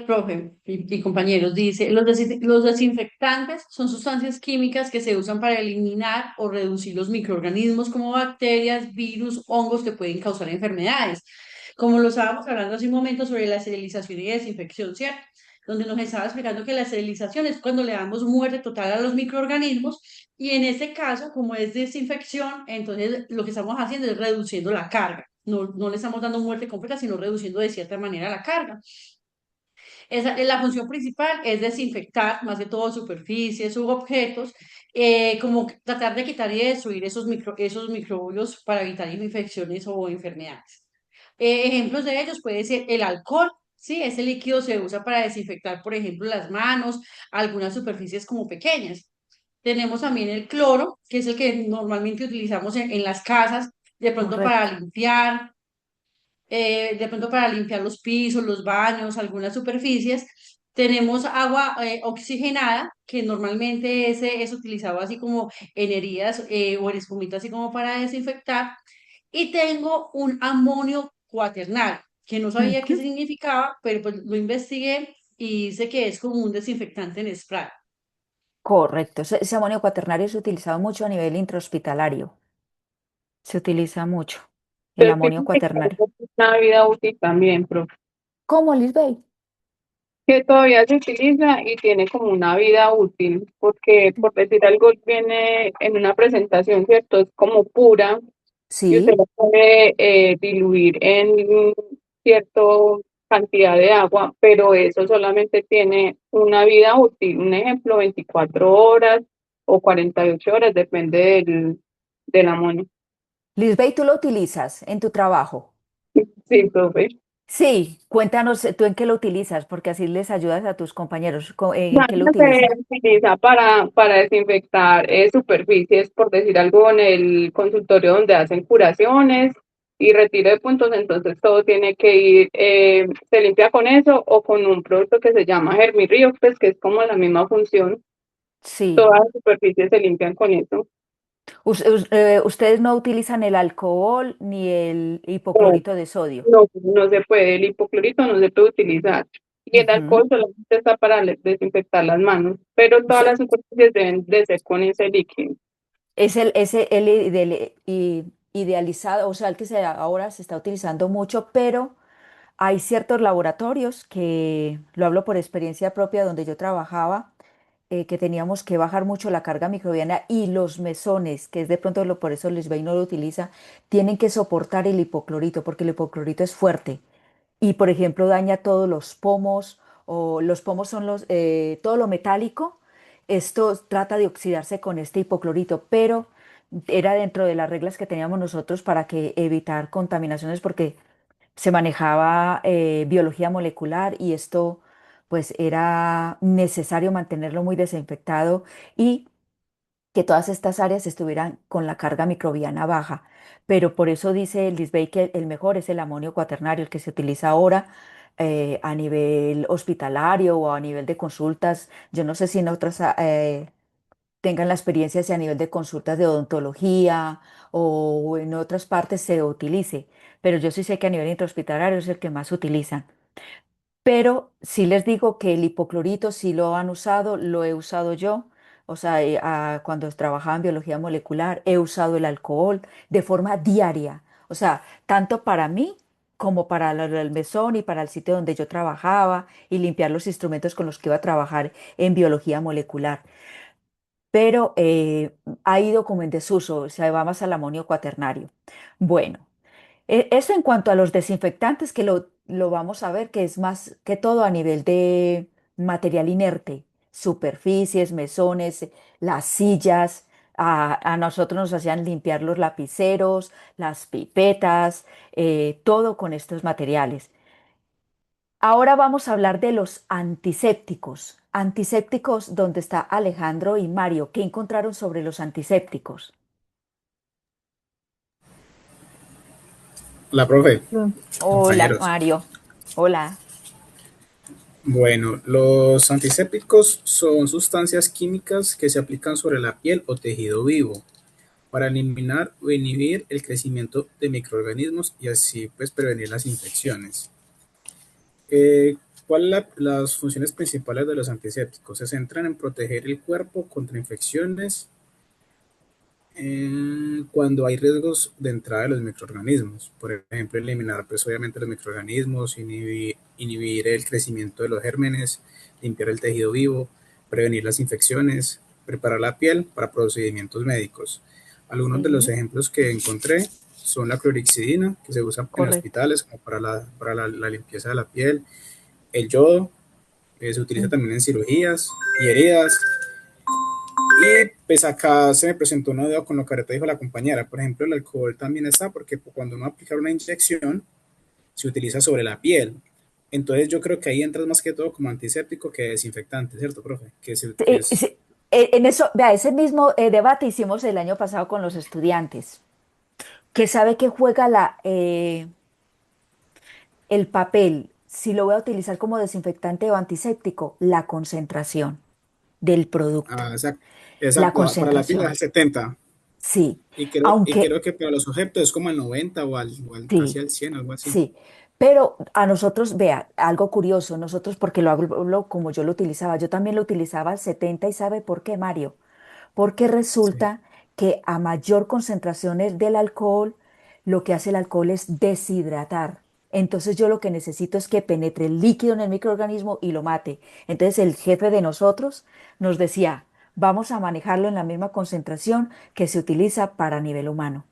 Profe y compañeros, dice, los desinfectantes son sustancias químicas que se usan para eliminar o reducir los microorganismos como bacterias, virus, hongos que pueden causar enfermedades. Como lo estábamos hablando hace un momento sobre la esterilización y desinfección, ¿cierto? Donde nos estaba explicando que la esterilización es cuando le damos muerte total a los microorganismos y en este caso, como es desinfección, entonces lo que estamos haciendo es reduciendo la carga. No, no le estamos dando muerte completa, sino reduciendo de cierta manera la carga. La función principal es desinfectar más de todo superficies u objetos, como tratar de quitar y destruir esos microbios para evitar infecciones o enfermedades. Ejemplos de ellos puede ser el alcohol, ¿sí? Ese líquido se usa para desinfectar, por ejemplo, las manos, algunas superficies como pequeñas. Tenemos también el cloro, que es el que normalmente utilizamos en las casas, de pronto Correcto. para limpiar, de pronto para limpiar los pisos, los baños, algunas superficies. Tenemos agua oxigenada, que normalmente es utilizado así como en heridas o en espumitas, así como para desinfectar. Y tengo un amonio cuaternario, que no sabía qué Ujú. significaba, pero pues lo investigué y dice que es como un desinfectante en spray. Correcto. Ese amonio cuaternario es utilizado mucho a nivel intrahospitalario. Se utiliza mucho el Pero amonio fíjate que cuaternario. algo tiene una vida útil también, profe. ¿Cómo, Lisbeth? Que todavía se utiliza y tiene como una vida útil, porque por decir algo viene en una presentación, ¿cierto? Es como pura y usted Sí, lo puede diluir en cierta cantidad de agua, pero eso solamente tiene una vida útil. Un ejemplo, 24 horas o 48 horas, depende del amonio. Lisbeth, ¿tú lo utilizas en tu trabajo? Sí, profe. Sí, cuéntanos tú en qué lo utilizas, porque así les ayudas a tus compañeros. ¿En qué lo Bueno, se utilizas? utiliza para desinfectar superficies, por decir algo, en el consultorio donde hacen curaciones y retiro de puntos, entonces todo tiene que ir, se limpia con eso o con un producto que se llama Germirío, pues que es como la misma función, Sí. todas las superficies se limpian con eso. Ustedes no utilizan el alcohol ni el No, hipoclorito de sodio. no se puede, el hipoclorito no se puede utilizar. Y el Ujú. alcohol solamente está para desinfectar las manos, pero todas Usted- las superficies deben de ser con ese líquido. Es idealizado, o sea, el que ahora se está utilizando mucho, pero hay ciertos laboratorios que, lo hablo por experiencia propia, donde yo trabajaba, que teníamos que bajar mucho la carga microbiana y los mesones, que es de pronto por eso Lisbey no lo utiliza, tienen que soportar el hipoclorito, porque el hipoclorito es fuerte y, por ejemplo, daña todos los pomos, o los pomos son todo lo metálico. Esto trata de oxidarse con este hipoclorito, pero era dentro de las reglas que teníamos nosotros para que evitar contaminaciones, porque se manejaba biología molecular y esto pues era necesario mantenerlo muy desinfectado y que todas estas áreas estuvieran con la carga microbiana baja. Pero por eso dice el Lisbey que el mejor es el amonio cuaternario, el que se utiliza ahora a nivel hospitalario o a nivel de consultas. Yo no sé si en otras tengan la experiencia si a nivel de consultas de odontología o en otras partes se utilice, pero yo sí sé que a nivel intrahospitalario es el que más utilizan. Pero sí les digo que el hipoclorito sí lo han usado, lo he usado yo. O sea, cuando trabajaba en biología molecular, he usado el alcohol de forma diaria. O sea, tanto para mí como para el mesón y para el sitio donde yo trabajaba y limpiar los instrumentos con los que iba a trabajar en biología molecular. Pero ha ido como en desuso, se va más al amonio cuaternario. Bueno, eso en cuanto a los desinfectantes, que lo vamos a ver, que es más que todo a nivel de material inerte, superficies, mesones, las sillas. A nosotros nos hacían limpiar los lapiceros, las pipetas, todo con estos materiales. Ahora vamos a hablar de los antisépticos. Antisépticos, donde está Alejandro y Mario. ¿Qué encontraron sobre los antisépticos? La profe, Hola, compañeros. Mario. Hola. Bueno, los antisépticos son sustancias químicas que se aplican sobre la piel o tejido vivo para eliminar o inhibir el crecimiento de microorganismos y así pues prevenir las infecciones. Eh, ¿Cuáles son las funciones principales de los antisépticos? Se centran en proteger el cuerpo contra infecciones cuando hay riesgos de entrada de los microorganismos. Por ejemplo, eliminar pues obviamente los microorganismos, inhibir el crecimiento de los gérmenes, limpiar el tejido vivo, prevenir las infecciones, preparar la piel para procedimientos médicos. Algunos de los Sí, ejemplos que encontré son la clorixidina, que se usa en correcto. hospitales como para la limpieza de la piel, el yodo, se utiliza Mm. también en cirugías y heridas. Y pues acá se me presentó una duda con lo que ahorita dijo la compañera. Por ejemplo, el alcohol también está porque cuando uno aplica una inyección se utiliza sobre la piel. Entonces yo creo que ahí entras más que todo como antiséptico que desinfectante, ¿cierto, profe? Que es Sí, en eso, vea, ese mismo debate hicimos el año pasado con los estudiantes. ¿Qué sabe que juega el papel, si lo voy a utilizar como desinfectante o antiséptico? La concentración del producto. exacto, La exacto, para la piel es concentración. el 70 Sí, y aunque creo que para los objetos es como el 90 casi sí, al 100, algo así. sí. Pero a nosotros, vea, algo curioso, nosotros porque lo hablo como yo lo utilizaba, yo también lo utilizaba al 70 y ¿sabe por qué, Mario? Porque Sí. resulta que a mayor concentración del alcohol, lo que hace el alcohol es deshidratar. Entonces yo lo que necesito es que penetre el líquido en el microorganismo y lo mate. Entonces el jefe de nosotros nos decía, vamos a manejarlo en la misma concentración que se utiliza para nivel humano.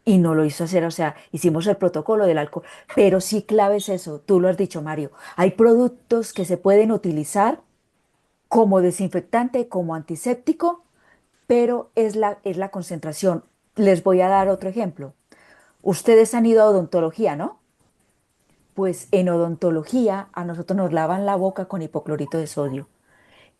Y no lo hizo hacer, o sea, hicimos el protocolo del alcohol. Pero sí clave es eso, tú lo has dicho, Mario. Hay productos que se pueden utilizar como desinfectante, como antiséptico, pero es la concentración. Les voy a dar otro ejemplo. Ustedes han ido a odontología, ¿no? Pues en odontología a nosotros nos lavan la boca con hipoclorito de sodio.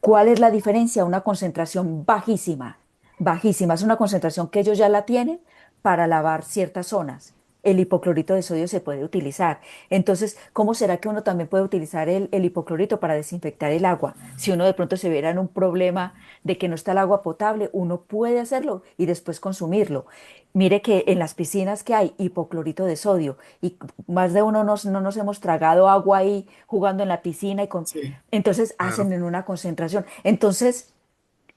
¿Cuál es la diferencia? Una concentración bajísima, bajísima. Es una concentración que ellos ya la tienen para lavar ciertas zonas. El hipoclorito de sodio se puede utilizar. Entonces, ¿cómo será que uno también puede utilizar el hipoclorito para desinfectar el agua? Si uno de pronto se viera en un problema de que no está el agua potable, uno puede hacerlo y después consumirlo. Mire que en las piscinas que hay hipoclorito de sodio y más de uno no nos hemos tragado agua ahí jugando en la piscina y con Sí, entonces claro. hacen en una concentración. Entonces,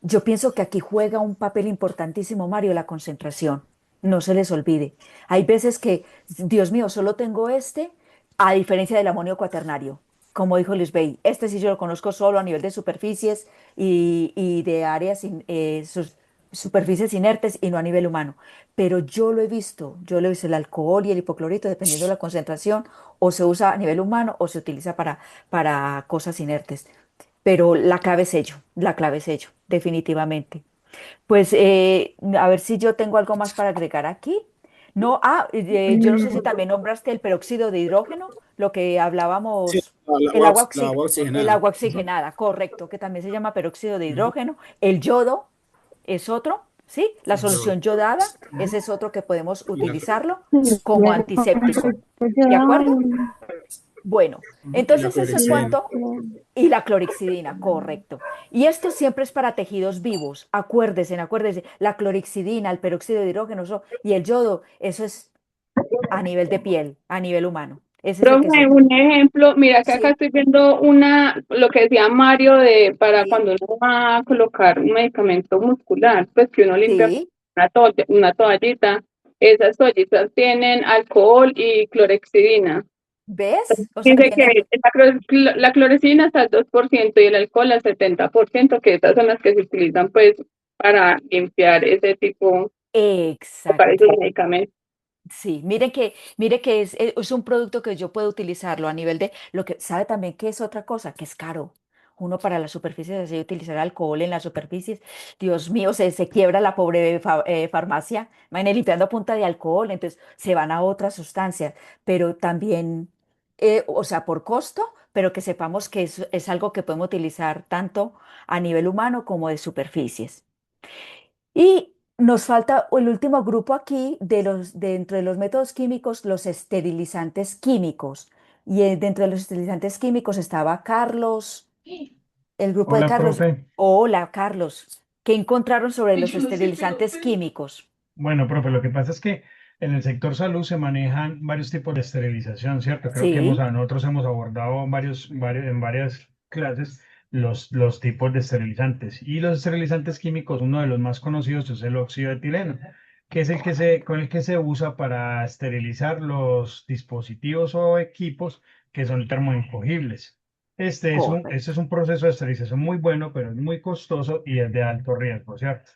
yo pienso que aquí juega un papel importantísimo, Mario, la concentración. No se les olvide. Hay veces que, Dios mío, solo tengo este, a diferencia del amonio cuaternario. Como dijo Lisbeth, este sí yo lo conozco solo a nivel de superficies y de áreas, superficies inertes y no a nivel humano. Pero yo lo he visto el alcohol y el hipoclorito, dependiendo de la concentración, o se usa a nivel humano o se utiliza para cosas inertes. Pero la clave es ello, la clave es ello, definitivamente. Pues a ver si yo tengo algo más para agregar aquí. No, yo no sé si también nombraste el peróxido de hidrógeno, lo que Sí, hablábamos, la el agua, agua, la agua el oxigenada. agua Ujú, oxigenada, correcto, que también se llama peróxido de ujú. hidrógeno. El yodo es otro, ¿sí? La Yo, solución yodada, ujú. ese es otro que podemos Y la, utilizarlo como antiséptico. ¿De acuerdo? Bueno, y la entonces eso en clorexidina. cuanto y la clorixidina, correcto. Y esto siempre es para tejidos vivos. Acuérdese, acuérdese, la clorixidina, el peróxido de hidrógeno y el yodo, eso es a nivel de piel, a nivel humano. Ese es el que se Profe, utiliza. un ejemplo, mira que acá Sí, estoy viendo lo que decía Mario de para sí, cuando uno va a colocar un medicamento muscular, pues que uno limpia con sí, una toallita. esas toallitas tienen alcohol y clorexidina. ¿Ves? O sea que Dice que tienen, la clorexidina está al 2% y el alcohol al 70%, que esas son las que se utilizan pues para limpiar ese tipo, para esos exacto. medicamentos. Sí, mire que es un producto que yo puedo utilizarlo a nivel de lo que sabe también que es otra cosa, que es caro. Uno para las superficies, así utilizar alcohol en las superficies. Dios mío, se quiebra la pobre farmacia. Imagínate limpiando a punta de alcohol, entonces se van a otras sustancias, pero también, o sea, por costo, pero que sepamos que es algo que podemos utilizar tanto a nivel humano como de superficies. Y nos falta el último grupo aquí dentro de los métodos químicos, los esterilizantes químicos. Y dentro de los esterilizantes químicos estaba Carlos, el grupo de Hola, Carlos. profe. Hola, Carlos. ¿Qué encontraron sobre los esterilizantes químicos? Bueno, profe, lo que pasa es que en el sector salud se manejan varios tipos de esterilización, ¿cierto? Creo que Sí, nosotros hemos abordado en varias clases los tipos de esterilizantes. Y los esterilizantes químicos, uno de los más conocidos es el óxido de etileno, que es con el que se usa para esterilizar los dispositivos o equipos que son termoencogibles. Este es correcto. un proceso de esterilización muy bueno, pero es muy costoso y es de alto riesgo, ¿cierto?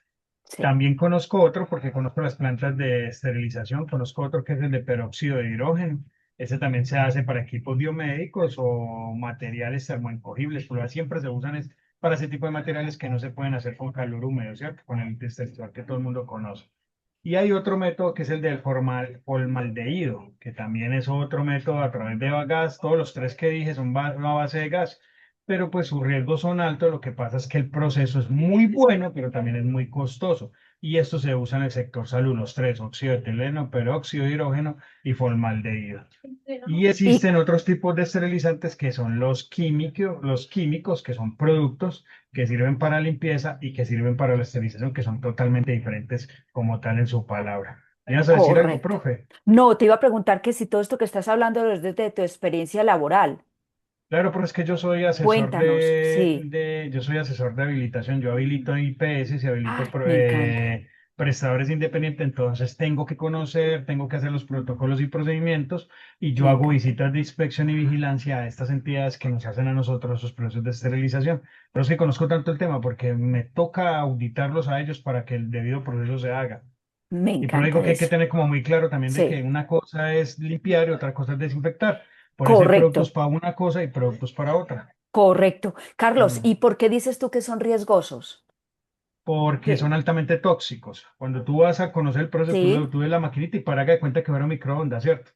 Sí. También conozco otro, porque conozco las plantas de esterilización, conozco otro que es el de peróxido de hidrógeno. Ese también se hace para equipos biomédicos o materiales termoencogibles, pero siempre se usan para ese tipo de materiales que no se pueden hacer con calor húmedo, ¿cierto? Con el extractor que todo el mundo conoce. Y hay otro método que es el del formaldehído, que también es otro método a través de gas. Todos los tres que dije son a base de gas, pero pues sus riesgos son altos. Lo que pasa es que el proceso es muy bueno, pero también es muy costoso. Y esto se usa en el sector salud, los tres: óxido de etileno, peróxido de hidrógeno y formaldehído. Y Y existen otros tipos de esterilizantes que son los químicos, que son productos que sirven para limpieza y que sirven para la esterilización, que son totalmente diferentes como tal en su palabra. ¿Me vas a decir algo, correcto. profe? No, te iba a preguntar que si todo esto que estás hablando es desde tu experiencia laboral. Claro, pero es que yo soy asesor Cuéntanos. Sí. yo soy asesor de habilitación. Yo habilito IPS y habilito Ay, me encanta. prestadores independientes. Entonces tengo que conocer, tengo que hacer los protocolos y procedimientos, y yo Me hago encanta. visitas de inspección y vigilancia a estas entidades que nos hacen a nosotros esos procesos de esterilización. Pero es que conozco tanto el tema porque me toca auditarlos a ellos para que el debido proceso se haga. Me Y por digo encanta que hay que eso. tener como muy claro también de que Sí, una cosa es limpiar y otra cosa es desinfectar. Por eso hay productos correcto, para una cosa y productos para otra. correcto. Carlos, Mm. ¿y por qué dices tú que son riesgosos? Porque ¿Qué? son altamente tóxicos. Cuando tú vas a conocer el proceso, Sí, tú ves la maquinita y para que de cuenta que va a microondas, ¿cierto?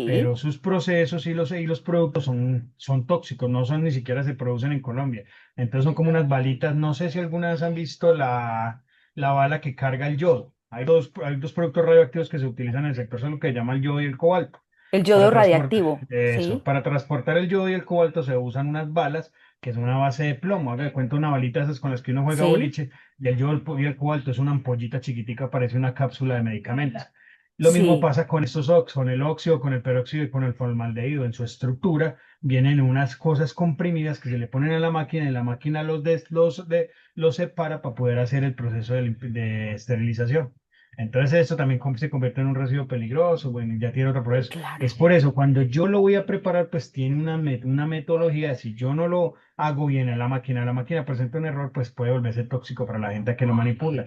Pero sí, sus procesos y los productos son tóxicos, no son ni siquiera se producen en Colombia. Entonces son como unas balitas. No sé si alguna vez han visto la bala que carga el yodo. Hay dos productos radioactivos que se utilizan en el sector salud, que se llama el yodo y el cobalto. el Para yodo transportar radiactivo. eso, Sí, para transportar el yodo y el cobalto se usan unas balas que es una base de plomo. Haga de cuenta una balita esas con las que uno juega sí, boliche, y el yodo y el cobalto es una ampollita chiquitica, parece una cápsula de medicamentos. Lo mismo sí, pasa con con el óxido, con el peróxido y con el formaldehído. En su estructura vienen unas cosas comprimidas que se le ponen a la máquina, y la máquina los separa para poder hacer el proceso de esterilización. Entonces esto también se convierte en un residuo peligroso, bueno, y ya tiene otro proceso. Es claro. por eso, cuando yo lo voy a preparar, pues tiene una metodología. Si yo no lo hago bien en la máquina presenta un error, pues puede volverse tóxico para la gente que lo manipula.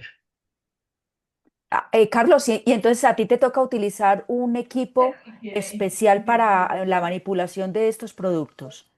Carlos, y entonces a ti te toca utilizar un equipo especial para la manipulación de estos productos.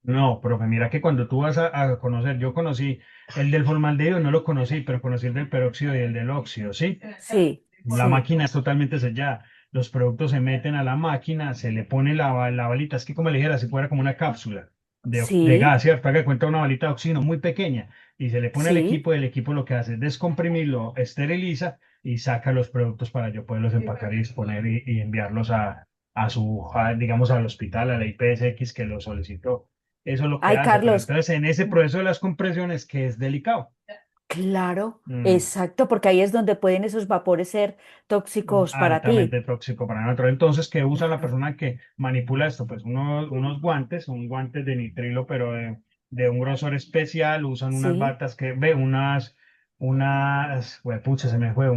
No, profe, mira que cuando tú vas a conocer, yo conocí el del formaldehído, no lo conocí, pero conocí el del peróxido y el del óxido, ¿sí? Sí, La sí, máquina es totalmente sellada. Los productos se meten a la máquina, se le pone la balita, es que como le dijera, si fuera como una cápsula de sí, gas, ¿cierto? Haga de cuenta una balita de oxígeno muy pequeña, y se le pone al sí. equipo, y el equipo lo que hace es descomprimirlo, esteriliza y saca los productos para yo poderlos empacar y disponer y enviarlos digamos, al hospital, a la IPSX que lo solicitó. Eso es lo que Ay, hace, pero Carlos, entonces en ese proceso de las compresiones, que es delicado. claro, Mm. exacto, porque ahí es donde pueden esos vapores ser tóxicos para ti. Altamente tóxico para nosotros. Entonces, ¿qué usa la Claro, persona que manipula esto? Pues unos guantes, un guante de nitrilo, pero de un grosor especial. Usan unas sí, batas que, ve, pucha, se me fue,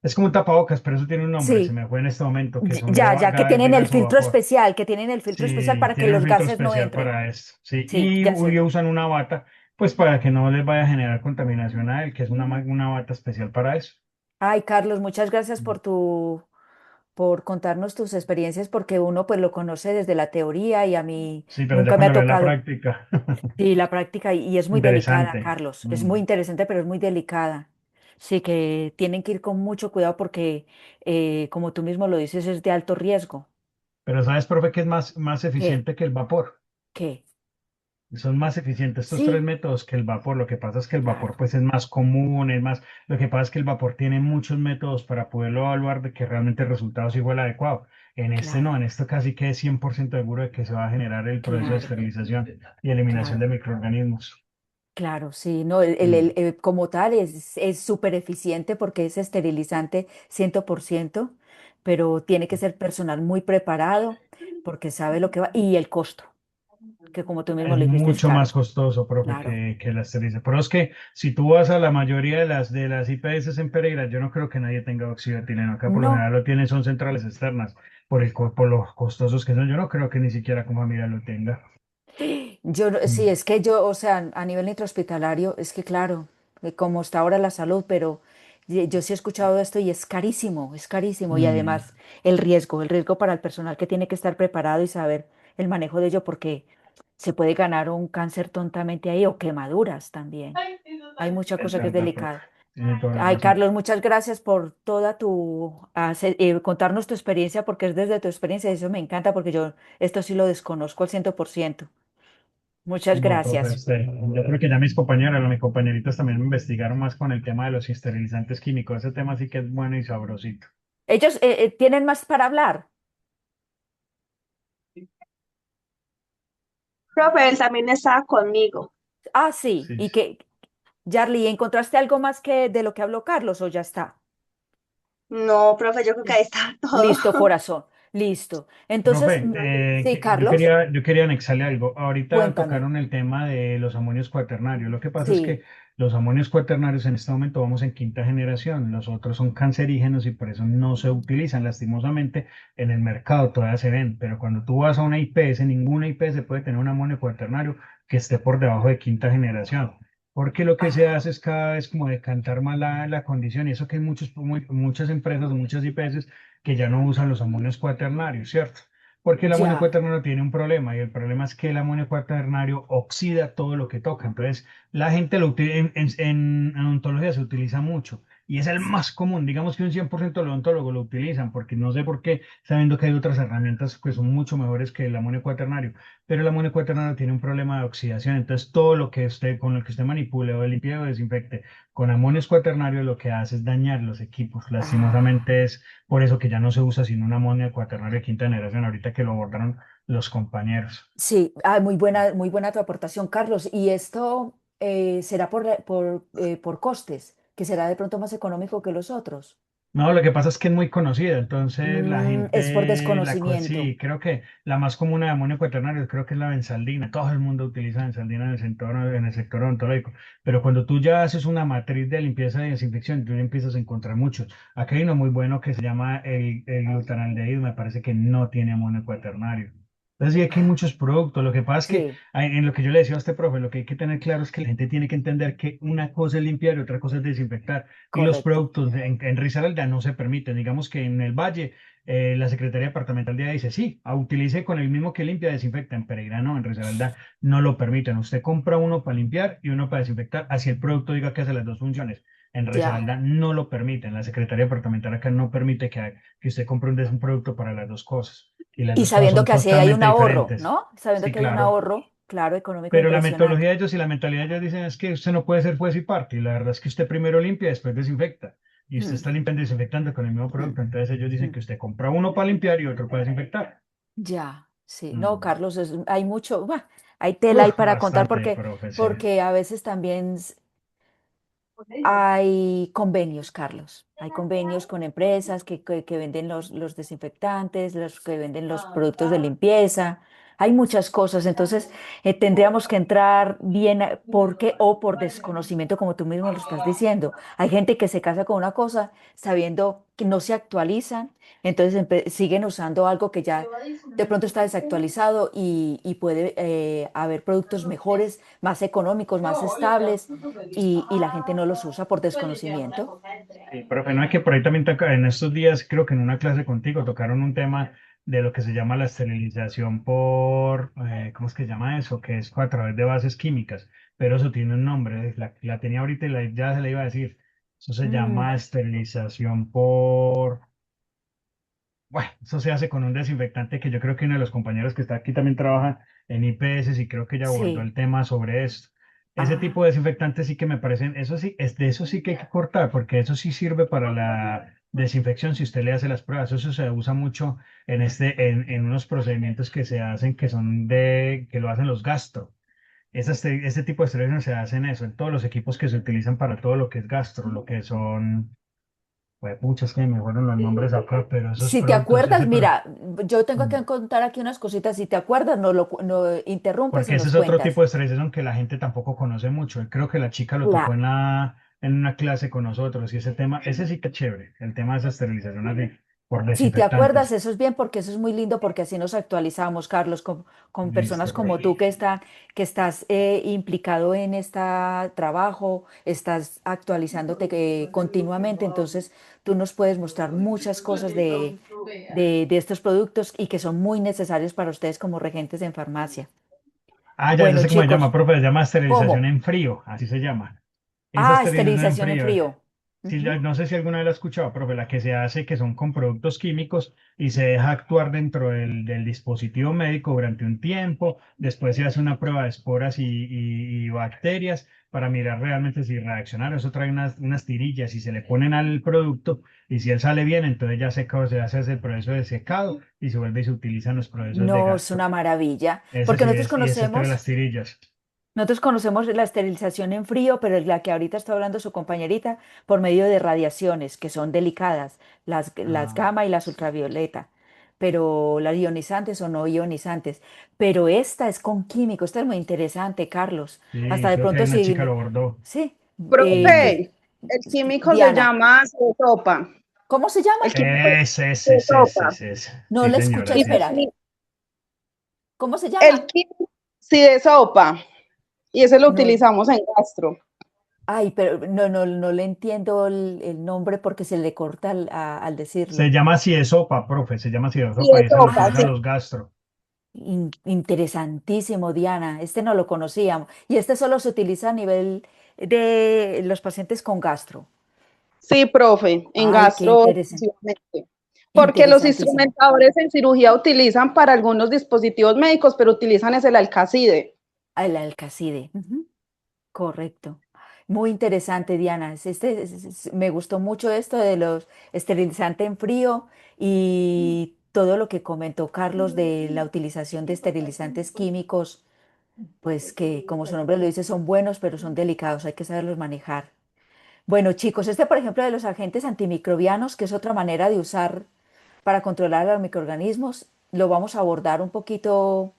Es como un tapabocas, pero eso tiene un nombre, se Sí, me fue en este momento, que son ya que de tienen el gas o filtro vapor. especial, que tienen el filtro especial Sí, para que tiene un los filtro gases no especial entren. para esto, sí. Sí, Y ya sé. usan una bata, pues para que no les vaya a generar contaminación a él, que es una bata especial para eso. Ay, Carlos, muchas gracias por contarnos tus experiencias, porque uno pues lo conoce desde la teoría y a mí Sí, pero ya nunca me ha cuando le da la tocado. práctica, Sí, la práctica y es muy delicada, interesante. Carlos. Es muy Mm. interesante, pero es muy delicada. Sí, que tienen que ir con mucho cuidado porque, como tú mismo lo dices, es de alto riesgo. Pero ¿sabes, profe, que es más ¿Qué? eficiente que el vapor? ¿Qué? Son más eficientes estos tres Sí, métodos que el vapor. Lo que pasa es que el vapor claro, pues es más común, es más, lo que pasa es que el vapor tiene muchos métodos para poderlo evaluar de que realmente el resultado sea igual adecuado. En este no, claro, en esto casi que es 100% seguro de que se va a generar el proceso de claro, esterilización y eliminación claro. de microorganismos. Claro, sí, no, Mm. como tal es súper eficiente porque es esterilizante 100%, pero tiene que ser personal muy preparado porque sabe lo que va y el costo, que como tú mismo Es lo dijiste es mucho caro. más costoso, profe, Claro. que la esterilización. Pero es que si tú vas a la mayoría de las IPS en Pereira, yo no creo que nadie tenga óxido de etileno. Acá por lo No, general lo tienen, son centrales externas, por los costosos que son. Yo no creo que ni siquiera como familia lo tenga. sí, Mm, es que yo, o sea, a nivel intrahospitalario, es que claro, como está ahora la salud, pero yo sí he escuchado esto y es carísimo y mm, además el riesgo para el personal que tiene que estar preparado y saber el manejo de ello porque se puede ganar un cáncer tontamente ahí o quemaduras también. Hay mucha es cosa que es verdad, profe. delicada. Tiene toda la Ay, razón. Carlos, muchas gracias por toda contarnos tu experiencia porque es desde tu experiencia y eso me encanta porque yo esto sí lo desconozco al 100%. Muchas No, profe, gracias. yo creo que ya mis compañeritos también me investigaron más con el tema de los esterilizantes químicos. Ese tema sí que es bueno y sabrosito. ¿Ellos tienen más para hablar? Profe, él también estaba conmigo. Ah, sí. Sí. Y que, Yarly, ¿encontraste algo más que de lo que habló Carlos o ya está? No, profe, yo creo que ahí está todo. Listo, corazón. Listo. Entonces, Profe, sí, yo Carlos, quería, yo quería anexarle algo. Ahorita cuéntame. tocaron el tema de los amonios cuaternarios. Lo que pasa es Sí, que los amonios cuaternarios en este momento vamos en quinta generación. Los otros son cancerígenos y por eso no se utilizan. Lastimosamente, en el mercado todavía se ven, pero cuando tú vas a una IPS, ninguna IPS puede tener un amonio cuaternario que esté por debajo de quinta generación. Porque lo que se ah, hace es cada vez como decantar más la condición. Y eso que hay muchas empresas o muchas IPS que ya no usan los amonios cuaternarios, ¿cierto? Porque el amonio ya. cuaternario tiene un problema y el problema es que el amonio cuaternario oxida todo lo que toca. Entonces, la gente en odontología se utiliza mucho y es el más común. Digamos que un 100% de los odontólogos lo utilizan porque no sé por qué, sabiendo que hay otras herramientas que son mucho mejores que el amonio cuaternario, pero el amonio cuaternario tiene un problema de oxidación. Entonces, todo lo que usted, con lo que usted manipule o limpie o desinfecte con amonios cuaternarios, lo que hace es dañar los equipos. Ah, Lastimosamente es por eso que ya no se usa sino un amonio cuaternario de quinta generación, ahorita que lo abordaron los compañeros. sí, muy buena tu aportación, Carlos. ¿Y esto será por costes, que será de pronto más económico que los otros? No, lo que pasa es que es muy conocida, entonces la Es por gente, desconocimiento. sí, creo que la más común de amonio cuaternario creo que es la benzaldina. Todo el mundo utiliza benzaldina en el sector odontológico, pero cuando tú ya haces una matriz de limpieza y desinfección, tú ya empiezas a encontrar muchos. Aquí hay uno muy bueno que se llama el glutaraldehído, me parece que no tiene amonio cuaternario. Entonces, sí, aquí hay Ah, muchos productos. Lo que pasa es que sí, en lo que yo le decía a este profe, lo que hay que tener claro es que la gente tiene que entender que una cosa es limpiar y otra cosa es desinfectar. Y los correcto. productos en Risaralda no se permiten. Digamos que en el Valle, la Secretaría Departamental de ahí dice, sí, utilice con el mismo que limpia, desinfecta. En Pereira no, en Risaralda no lo permiten. Usted compra uno para limpiar y uno para desinfectar, así el producto diga que hace las dos funciones. En Ya. Risaralda no lo permiten. La Secretaría Departamental acá no permite que usted compre un producto para las dos cosas. Y las Y dos cosas sabiendo son que así hay un totalmente ahorro, diferentes. ¿no? Sabiendo Sí, que hay un claro. ahorro, claro, económico Pero la impresionante. metodología de ellos y la mentalidad de ellos dicen es que usted no puede ser juez y parte. Y la verdad es que usted primero limpia y después desinfecta. Y usted Mm, está limpiando y desinfectando con el mismo mm, producto. Entonces ellos dicen mm. que usted compra uno para limpiar y otro para desinfectar. Ya, sí. No, Mm. Carlos, hay mucho, hay tela ahí para contar Bastante, profe, sí. porque a veces también hay convenios, Carlos. Hay convenios con empresas que venden los desinfectantes, los que venden los productos de limpieza. Hay muchas cosas, entonces tendríamos que entrar bien porque o por desconocimiento, como tú mismo lo estás diciendo. Hay gente que se casa con una cosa sabiendo que no se actualizan, entonces siguen usando algo que ya de pronto está desactualizado y puede haber productos mejores, más económicos, más estables y la gente no los usa por desconocimiento. Sí, profe, no es que por ahí también toca, en estos días creo que en una clase contigo tocaron un tema de lo que se llama la esterilización por, ¿cómo es que se llama eso? Que es a través de bases químicas, pero eso tiene un nombre, la tenía ahorita y ya se la iba a decir. Eso se Mm, llama esterilización por, bueno, eso se hace con un desinfectante que yo creo que uno de los compañeros que está aquí también trabaja en IPS y creo que ya abordó sí. el tema sobre esto. Ese tipo Ah, de desinfectantes sí que me parecen, eso sí, de eso sí que hay que cortar, porque eso sí sirve para la desinfección si usted le hace las pruebas. Eso se usa mucho en unos procedimientos que se hacen que son que lo hacen los gastro. Este tipo de esterilización se hace en eso, en todos los equipos que se utilizan para todo lo que es gastro, lo que son, pues muchas que me fueron los nombres acá, pero esos si te productos, acuerdas, ese, pero mira, yo tengo que contar aquí unas cositas. Si te acuerdas, no interrumpes y porque ese nos es otro tipo cuentas. de esterilización que la gente tampoco conoce mucho. Creo que la chica lo tocó en una clase con nosotros y ese tema, ese sí que es chévere, el tema de esa esterilización así, por Si te acuerdas, desinfectantes. eso es bien porque eso es muy lindo porque así nos actualizamos, Carlos, con personas Listo, como profe. tú que estás implicado en este trabajo, estás actualizándote continuamente, entonces tú nos puedes mostrar muchas cosas de estos productos y que son muy necesarios para ustedes como regentes en farmacia. Ah, ya Bueno, sé cómo se llama, chicos, profe, se llama esterilización ¿cómo? en frío, así se llama. Esa Ah, esterilización en esterilización en frío. frío. Sí, Ujú. no sé si alguna vez la ha escuchado, profe, la que se hace que son con productos químicos y se deja actuar dentro del dispositivo médico durante un tiempo. Después se hace una prueba de esporas y bacterias para mirar realmente si reaccionaron. Eso trae unas tirillas y se le ponen al producto y si él sale bien, entonces ya se hace el proceso de secado y se vuelve y se utilizan los procesos de No, es gastro. una maravilla, Ese porque sí es, y ese trae las tirillas. nosotros conocemos la esterilización en frío, pero la que ahorita está hablando su compañerita, por medio de radiaciones, que son delicadas, las Ah, gamma y las sí. ultravioleta, pero las ionizantes o no ionizantes. Pero esta es con químico, esta es muy interesante, Carlos. Hasta Sí, de creo que pronto hay una sí, chica lo abordó. sí, Profe, el químico se Diana, llama sopa. ¿cómo se llama? El químico Ese, de sopa. ese. No Sí, la señora, escuché, Y sí. se espera, ¿cómo se el llama? químico sí de sopa. Y ese lo No, utilizamos en gastro. ay, pero no le entiendo el nombre porque se le corta al Se decirlo. llama Ciesopa, profe, se llama Sí, Ciesopa de y ese lo sopa, utilizan sí. los gastro. Interesantísimo, Diana. Este no lo conocíamos. Y este solo se utiliza a nivel de los pacientes con gastro. Sí, profe, en Ay, qué gastro exclusivamente. Porque los interesantísimo. instrumentadores en cirugía utilizan para algunos dispositivos médicos, pero utilizan es el alcacide. El alcacide. Ujú, correcto. Muy interesante, Diana. Me gustó mucho esto de los esterilizantes en frío y todo lo que comentó Carlos de la utilización de esterilizantes químicos, pues que como su nombre lo dice, son buenos, pero son delicados, hay que saberlos manejar. Bueno, chicos, este, por ejemplo, de los agentes antimicrobianos, que es otra manera de usar para controlar a los microorganismos, lo vamos a abordar un poquito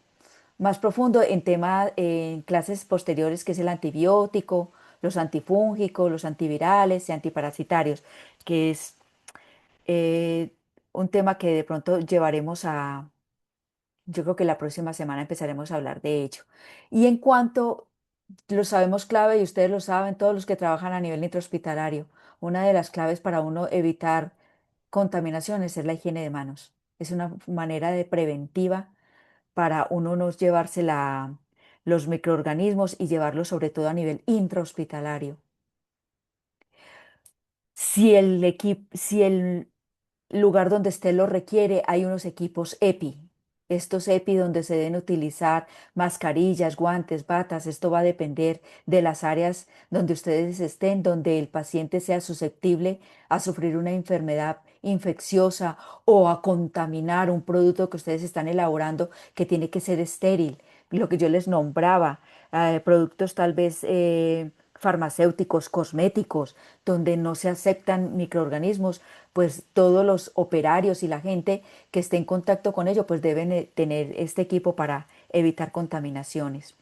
más profundo en tema en clases posteriores, que es el antibiótico, los antifúngicos, los antivirales y antiparasitarios, que es eh, un tema que de pronto llevaremos yo creo que la próxima semana empezaremos a hablar de ello. Y en cuanto lo sabemos clave y ustedes lo saben, todos los que trabajan a nivel intrahospitalario, una de las claves para uno evitar contaminaciones es la higiene de manos. Es una manera de preventiva para uno no llevarse los microorganismos y llevarlos sobre todo a nivel intrahospitalario. Si el lugar donde esté lo requiere, hay unos equipos EPI. Estos EPI donde se deben utilizar mascarillas, guantes, batas, esto va a depender de las áreas donde ustedes estén, donde el paciente sea susceptible a sufrir una enfermedad infecciosa o a contaminar un producto que ustedes están elaborando que tiene que ser estéril. Lo que yo les nombraba, productos tal vez farmacéuticos, cosméticos, donde no se aceptan microorganismos, pues todos los operarios y la gente que esté en contacto con ello, pues deben tener este equipo para evitar contaminaciones.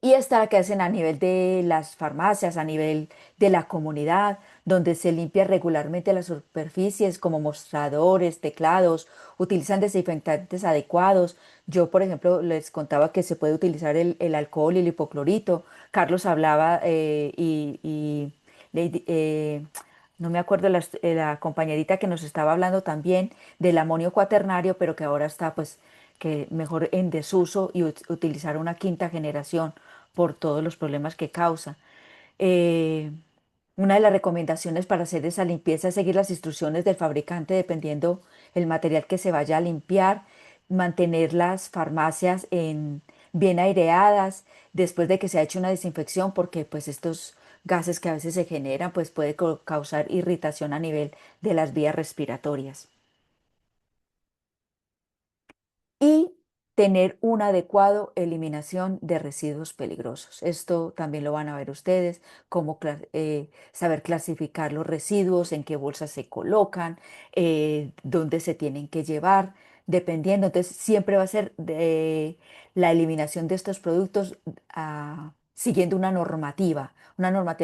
Y esta la que hacen a nivel de las farmacias, a nivel de la comunidad, donde se limpia regularmente las superficies como mostradores, teclados, utilizan desinfectantes adecuados. Yo, por ejemplo, les contaba que se puede utilizar el alcohol y el hipoclorito. Carlos hablaba Lady- no me acuerdo la compañerita que nos estaba hablando también del amonio cuaternario, pero que ahora está pues que mejor en desuso y utilizar una quinta generación por todos los problemas que causa. Eh, una de las recomendaciones para hacer esa limpieza es seguir las instrucciones del fabricante dependiendo el material que se vaya a limpiar, mantener las farmacias bien aireadas después de que se ha hecho una desinfección porque pues estos gases que a veces se generan pues puede causar irritación a nivel de las vías respiratorias. Y tener una adecuada eliminación de residuos peligrosos. Esto también lo van a ver ustedes, cómo saber clasificar los residuos, en qué bolsas se colocan, dónde se tienen que llevar, dependiendo. Entonces, siempre va a ser la eliminación de estos productos siguiendo una normativa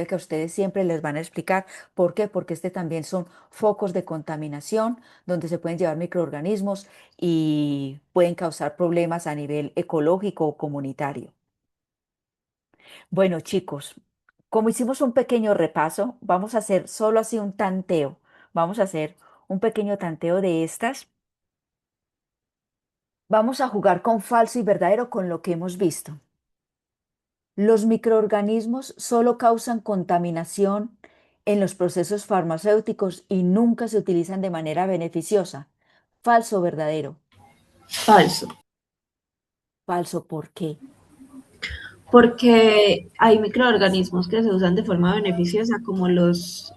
que a ustedes siempre les van a explicar. ¿Por qué? Porque este también son focos de contaminación donde se pueden llevar microorganismos y pueden causar problemas a nivel ecológico o comunitario. Bueno, chicos, como hicimos un pequeño repaso, vamos a hacer solo así un tanteo. Vamos a hacer un pequeño tanteo de estas. Vamos a jugar con falso y verdadero con lo que hemos visto. Los microorganismos solo causan contaminación en los procesos farmacéuticos y nunca se utilizan de manera beneficiosa. Falso o verdadero. Falso, Falso, ¿por qué? porque hay microorganismos que se usan de forma beneficiosa, como los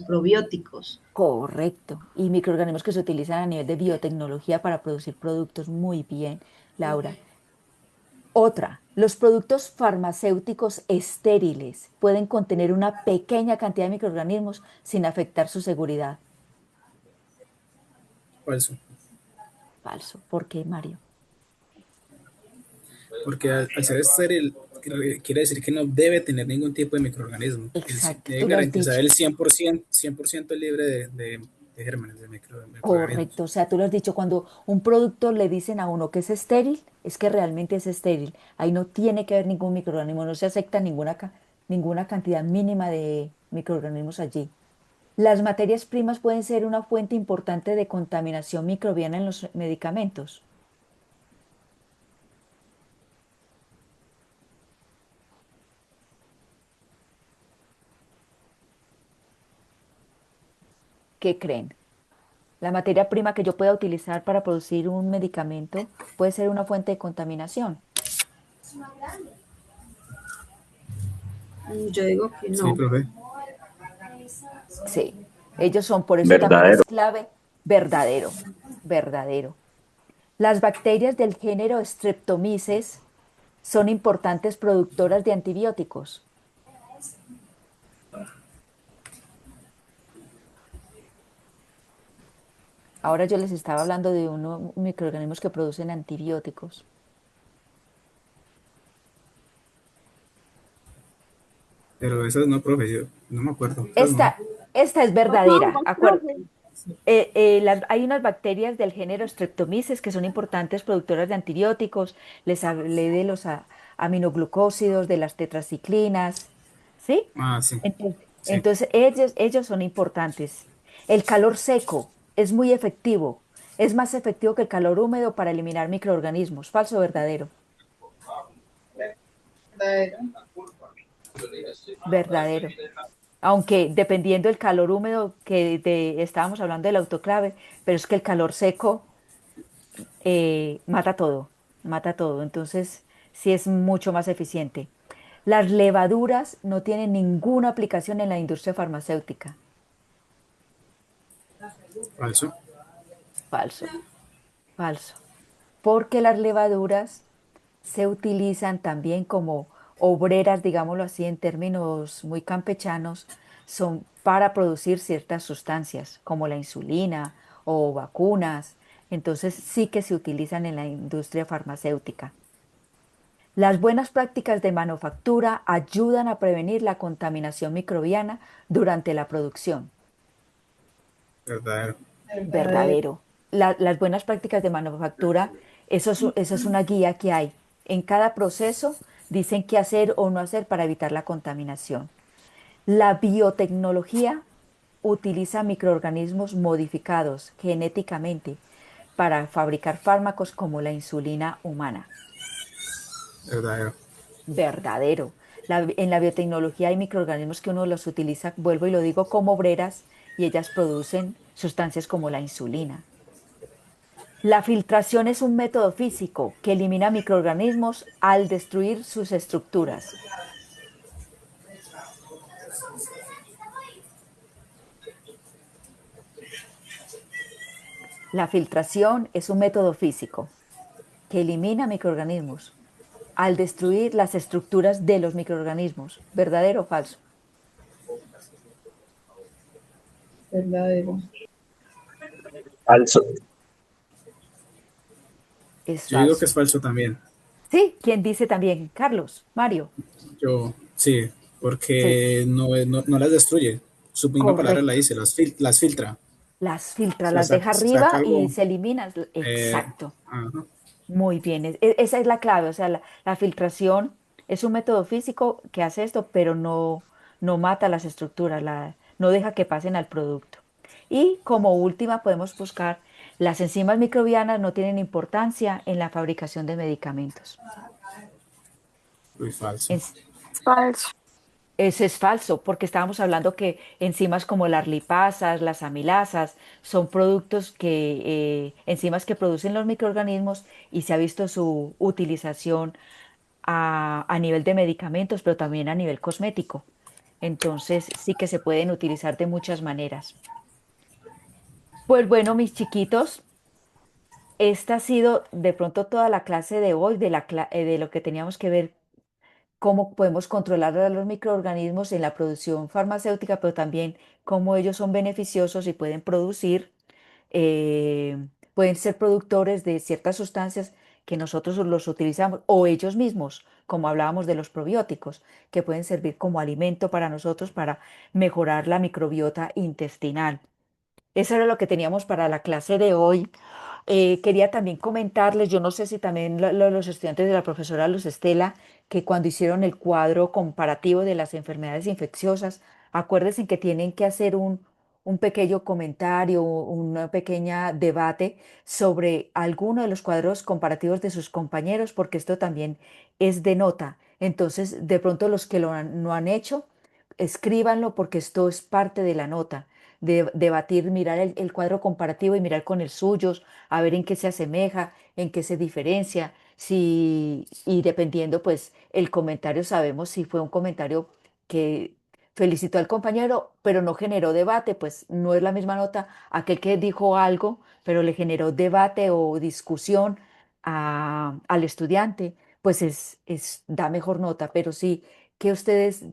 probióticos. Correcto. Y microorganismos que se utilizan a nivel de biotecnología para producir productos. Muy bien, Laura. Otra, los productos farmacéuticos estériles pueden contener una pequeña cantidad de microorganismos sin afectar su seguridad. Falso. Falso. ¿Por qué, Mario? Porque al ser estéril quiere decir que no debe tener ningún tipo de microorganismo. Exacto, Debe tú lo has garantizar dicho. el 100% libre de gérmenes, de microorganismos. Correcto. O sea, tú lo has dicho, cuando un producto le dicen a uno que es estéril, es que realmente es estéril. Ahí no tiene que haber ningún microorganismo, no se acepta ninguna cantidad mínima de microorganismos allí. Las materias primas pueden ser una fuente importante de contaminación microbiana en los medicamentos. ¿Qué creen? La materia prima que yo pueda utilizar para producir un medicamento puede ser una fuente de contaminación. Yo digo que Sí, no. profe. Sí, ellos son, por eso también Verdadero. es clave, verdadero, verdadero. Las bacterias del género Streptomyces son importantes productoras de antibióticos. Ahora yo les estaba hablando de unos microorganismos que producen antibióticos. Pero esas no, profe, yo no me acuerdo. Esas no. Esta es verdadera. Vamos, profe. Hay unas bacterias del género Streptomyces que son importantes productoras de antibióticos. Les hablé de los aminoglucósidos, de las tetraciclinas, ¿sí? Ah, sí, sí. Entonces ellos son importantes. El calor seco es muy efectivo. Es más efectivo que el calor húmedo para eliminar microorganismos. ¿Falso o verdadero? Verdadero. Aunque dependiendo del calor húmedo estábamos hablando del autoclave, pero es que el calor seco mata todo, mata todo. Entonces, sí es mucho más eficiente. Las levaduras no tienen ninguna aplicación en la industria farmacéutica. Falso. Falso, falso. Porque las levaduras se utilizan también como obreras, digámoslo así, en términos muy campechanos, son para producir ciertas sustancias como la insulina o vacunas. Entonces sí que se utilizan en la industria farmacéutica. Las buenas prácticas de manufactura ayudan a prevenir la contaminación microbiana durante la producción. Verdadero. Verdadero. Las buenas prácticas de manufactura, eso es una guía que hay. En cada proceso dicen qué hacer o no hacer para evitar la contaminación. La biotecnología utiliza microorganismos modificados genéticamente para fabricar fármacos como la insulina humana. Verdadero. Verdadero. En la biotecnología hay microorganismos que uno los utiliza, vuelvo y lo digo, como obreras y ellas producen sustancias como la insulina. La filtración es un método físico que elimina microorganismos al destruir sus estructuras. La filtración es un método físico que elimina microorganismos al destruir las estructuras de los microorganismos. ¿Verdadero o falso? Verdadero. Falso. Es Yo digo que falso. es falso también. Sí, ¿quién dice también? Carlos, Mario. Yo, sí, Sí, porque no las destruye. Su misma palabra la correcto. dice, las filtra. Las O filtra, sea, las deja se saca arriba y algo. se eliminan. eh, Exacto. ajá. Muy bien. Esa es la clave. O sea, la filtración es un método físico que hace esto, pero no mata las estructuras, no deja que pasen al producto. Y como última podemos buscar, las enzimas microbianas no tienen importancia en la fabricación de medicamentos. Muy falso. En- Falso. Eso es falso, porque estábamos hablando que enzimas como las lipasas, las amilasas, son productos enzimas que producen los microorganismos y se ha visto su utilización a nivel de medicamentos, pero también a nivel cosmético. Entonces sí que se pueden utilizar de muchas maneras. Pues bueno, mis chiquitos, esta ha sido de pronto toda la clase de hoy, de lo que teníamos que ver cómo podemos controlar a los microorganismos en la producción farmacéutica, pero también cómo ellos son beneficiosos y pueden eh, pueden ser productores de ciertas sustancias que nosotros los utilizamos, o ellos mismos, como hablábamos de los probióticos, que pueden servir como alimento para nosotros para mejorar la microbiota intestinal. Eso era lo que teníamos para la clase de hoy. Quería también comentarles, yo no sé si también los estudiantes de la profesora Luz Estela, que cuando hicieron el cuadro comparativo de las enfermedades infecciosas, acuérdense que tienen que hacer un pequeño comentario, una pequeña debate sobre alguno de los cuadros comparativos de sus compañeros, porque esto también es de nota. Entonces, de pronto los que no han hecho, escríbanlo porque esto es parte de la nota de debatir, mirar el cuadro comparativo y mirar con el suyo, a ver en qué se asemeja, en qué se diferencia, y dependiendo, pues, el comentario, sabemos si fue un comentario que felicitó al compañero, pero no generó debate, pues no es la misma nota aquel que dijo algo, pero le generó debate o discusión al estudiante, pues da mejor nota, pero sí que ustedes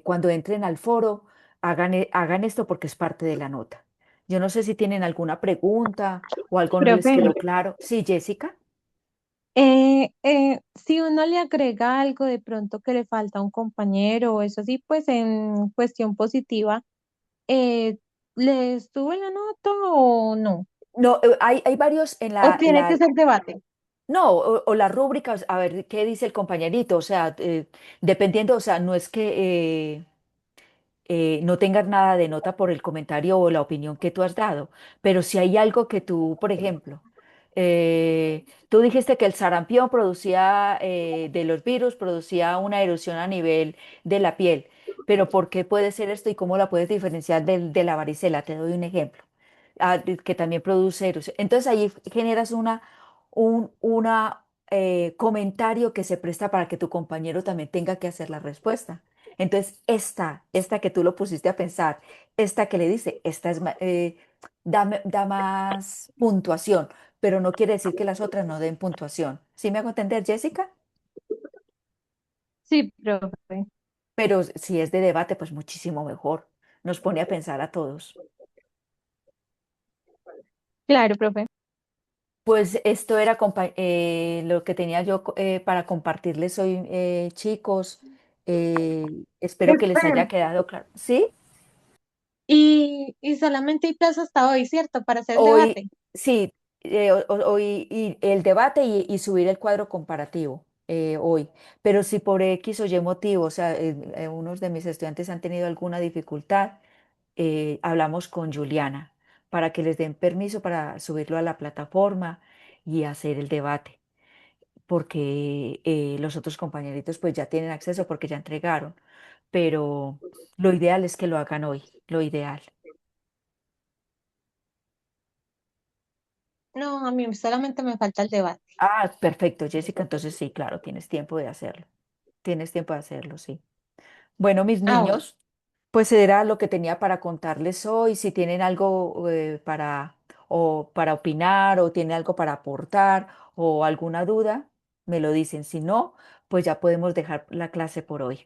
cuando entren al foro, hagan esto porque es parte de la nota. Yo no sé si tienen alguna pregunta o algo no les Profe, quedó claro. Sí, Jessica. si uno le agrega algo de pronto que le falta a un compañero o eso sí, pues en cuestión positiva, eh, ¿le sube la nota o no? No, hay varios en ¿O tiene que ser debate? no, o las rúbricas, a ver qué dice el compañerito, o sea, dependiendo, o sea, no es que no tengas nada de nota por el comentario o la opinión que tú has dado, pero si hay algo que tú, por ejemplo, tú dijiste que el sarampión producía, de los virus, producía una erosión a nivel de la piel, pero ¿por qué puede ser esto y cómo la puedes diferenciar de la varicela? Te doy un ejemplo, que también produce erosión. Entonces ahí generas una comentario que se presta para que tu compañero también tenga que hacer la respuesta. Entonces, esta que tú lo pusiste a pensar, esta que le dice, da más puntuación, pero no quiere decir que las otras no den puntuación. ¿Sí me hago entender, Jessica? Sí, profe. pero si es de debate, pues muchísimo mejor. Nos pone a pensar a todos. Claro, profe. Pues esto era lo que tenía yo para compartirles hoy, chicos. Espero que les haya quedado claro. ¿Sí? Y solamente hay plazo hasta hoy, ¿cierto? Para hacer el Hoy, debate. sí, hoy y el debate y subir el cuadro comparativo hoy. Pero si por X o Y motivo, o sea, unos de mis estudiantes han tenido alguna dificultad, hablamos con Juliana para que les den permiso para subirlo a la plataforma y hacer el debate, porque los otros compañeritos pues ya tienen acceso porque ya entregaron, pero lo ideal es que lo hagan hoy, lo ideal. No, a mí solamente me falta el debate. Ah, perfecto, Jessica, entonces sí, claro, tienes tiempo de hacerlo. Tienes tiempo de hacerlo, sí. Bueno, mis Ah, bueno. niños, pues era lo que tenía para contarles hoy. Si tienen algo para opinar o tienen algo para aportar o alguna duda, me lo dicen. Si no, pues ya podemos dejar la clase por hoy.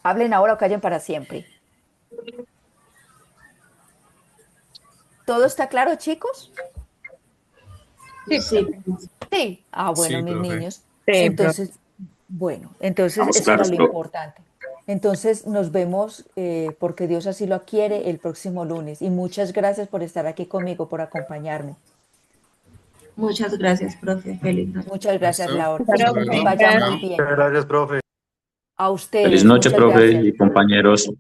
Hablen ahora o callen para siempre. ¿Todo está claro, chicos? Sí, Sí, profe. Sí. Ah, bueno, Sí, mis profe. niños. Sí, profe. Entonces, bueno, entonces Estamos eso era claros, lo profe. importante. Entonces nos vemos, porque Dios así lo quiere, el próximo lunes. Y muchas gracias por estar aquí conmigo, por acompañarme. muchas gracias, profe. Feliz noche. Muchas gracias, Listo. Laura. Hasta Que les luego. vaya Gracias. muy Chao. bien. Gracias, profe. A Feliz ustedes, noche, muchas profe gracias. y compañeros.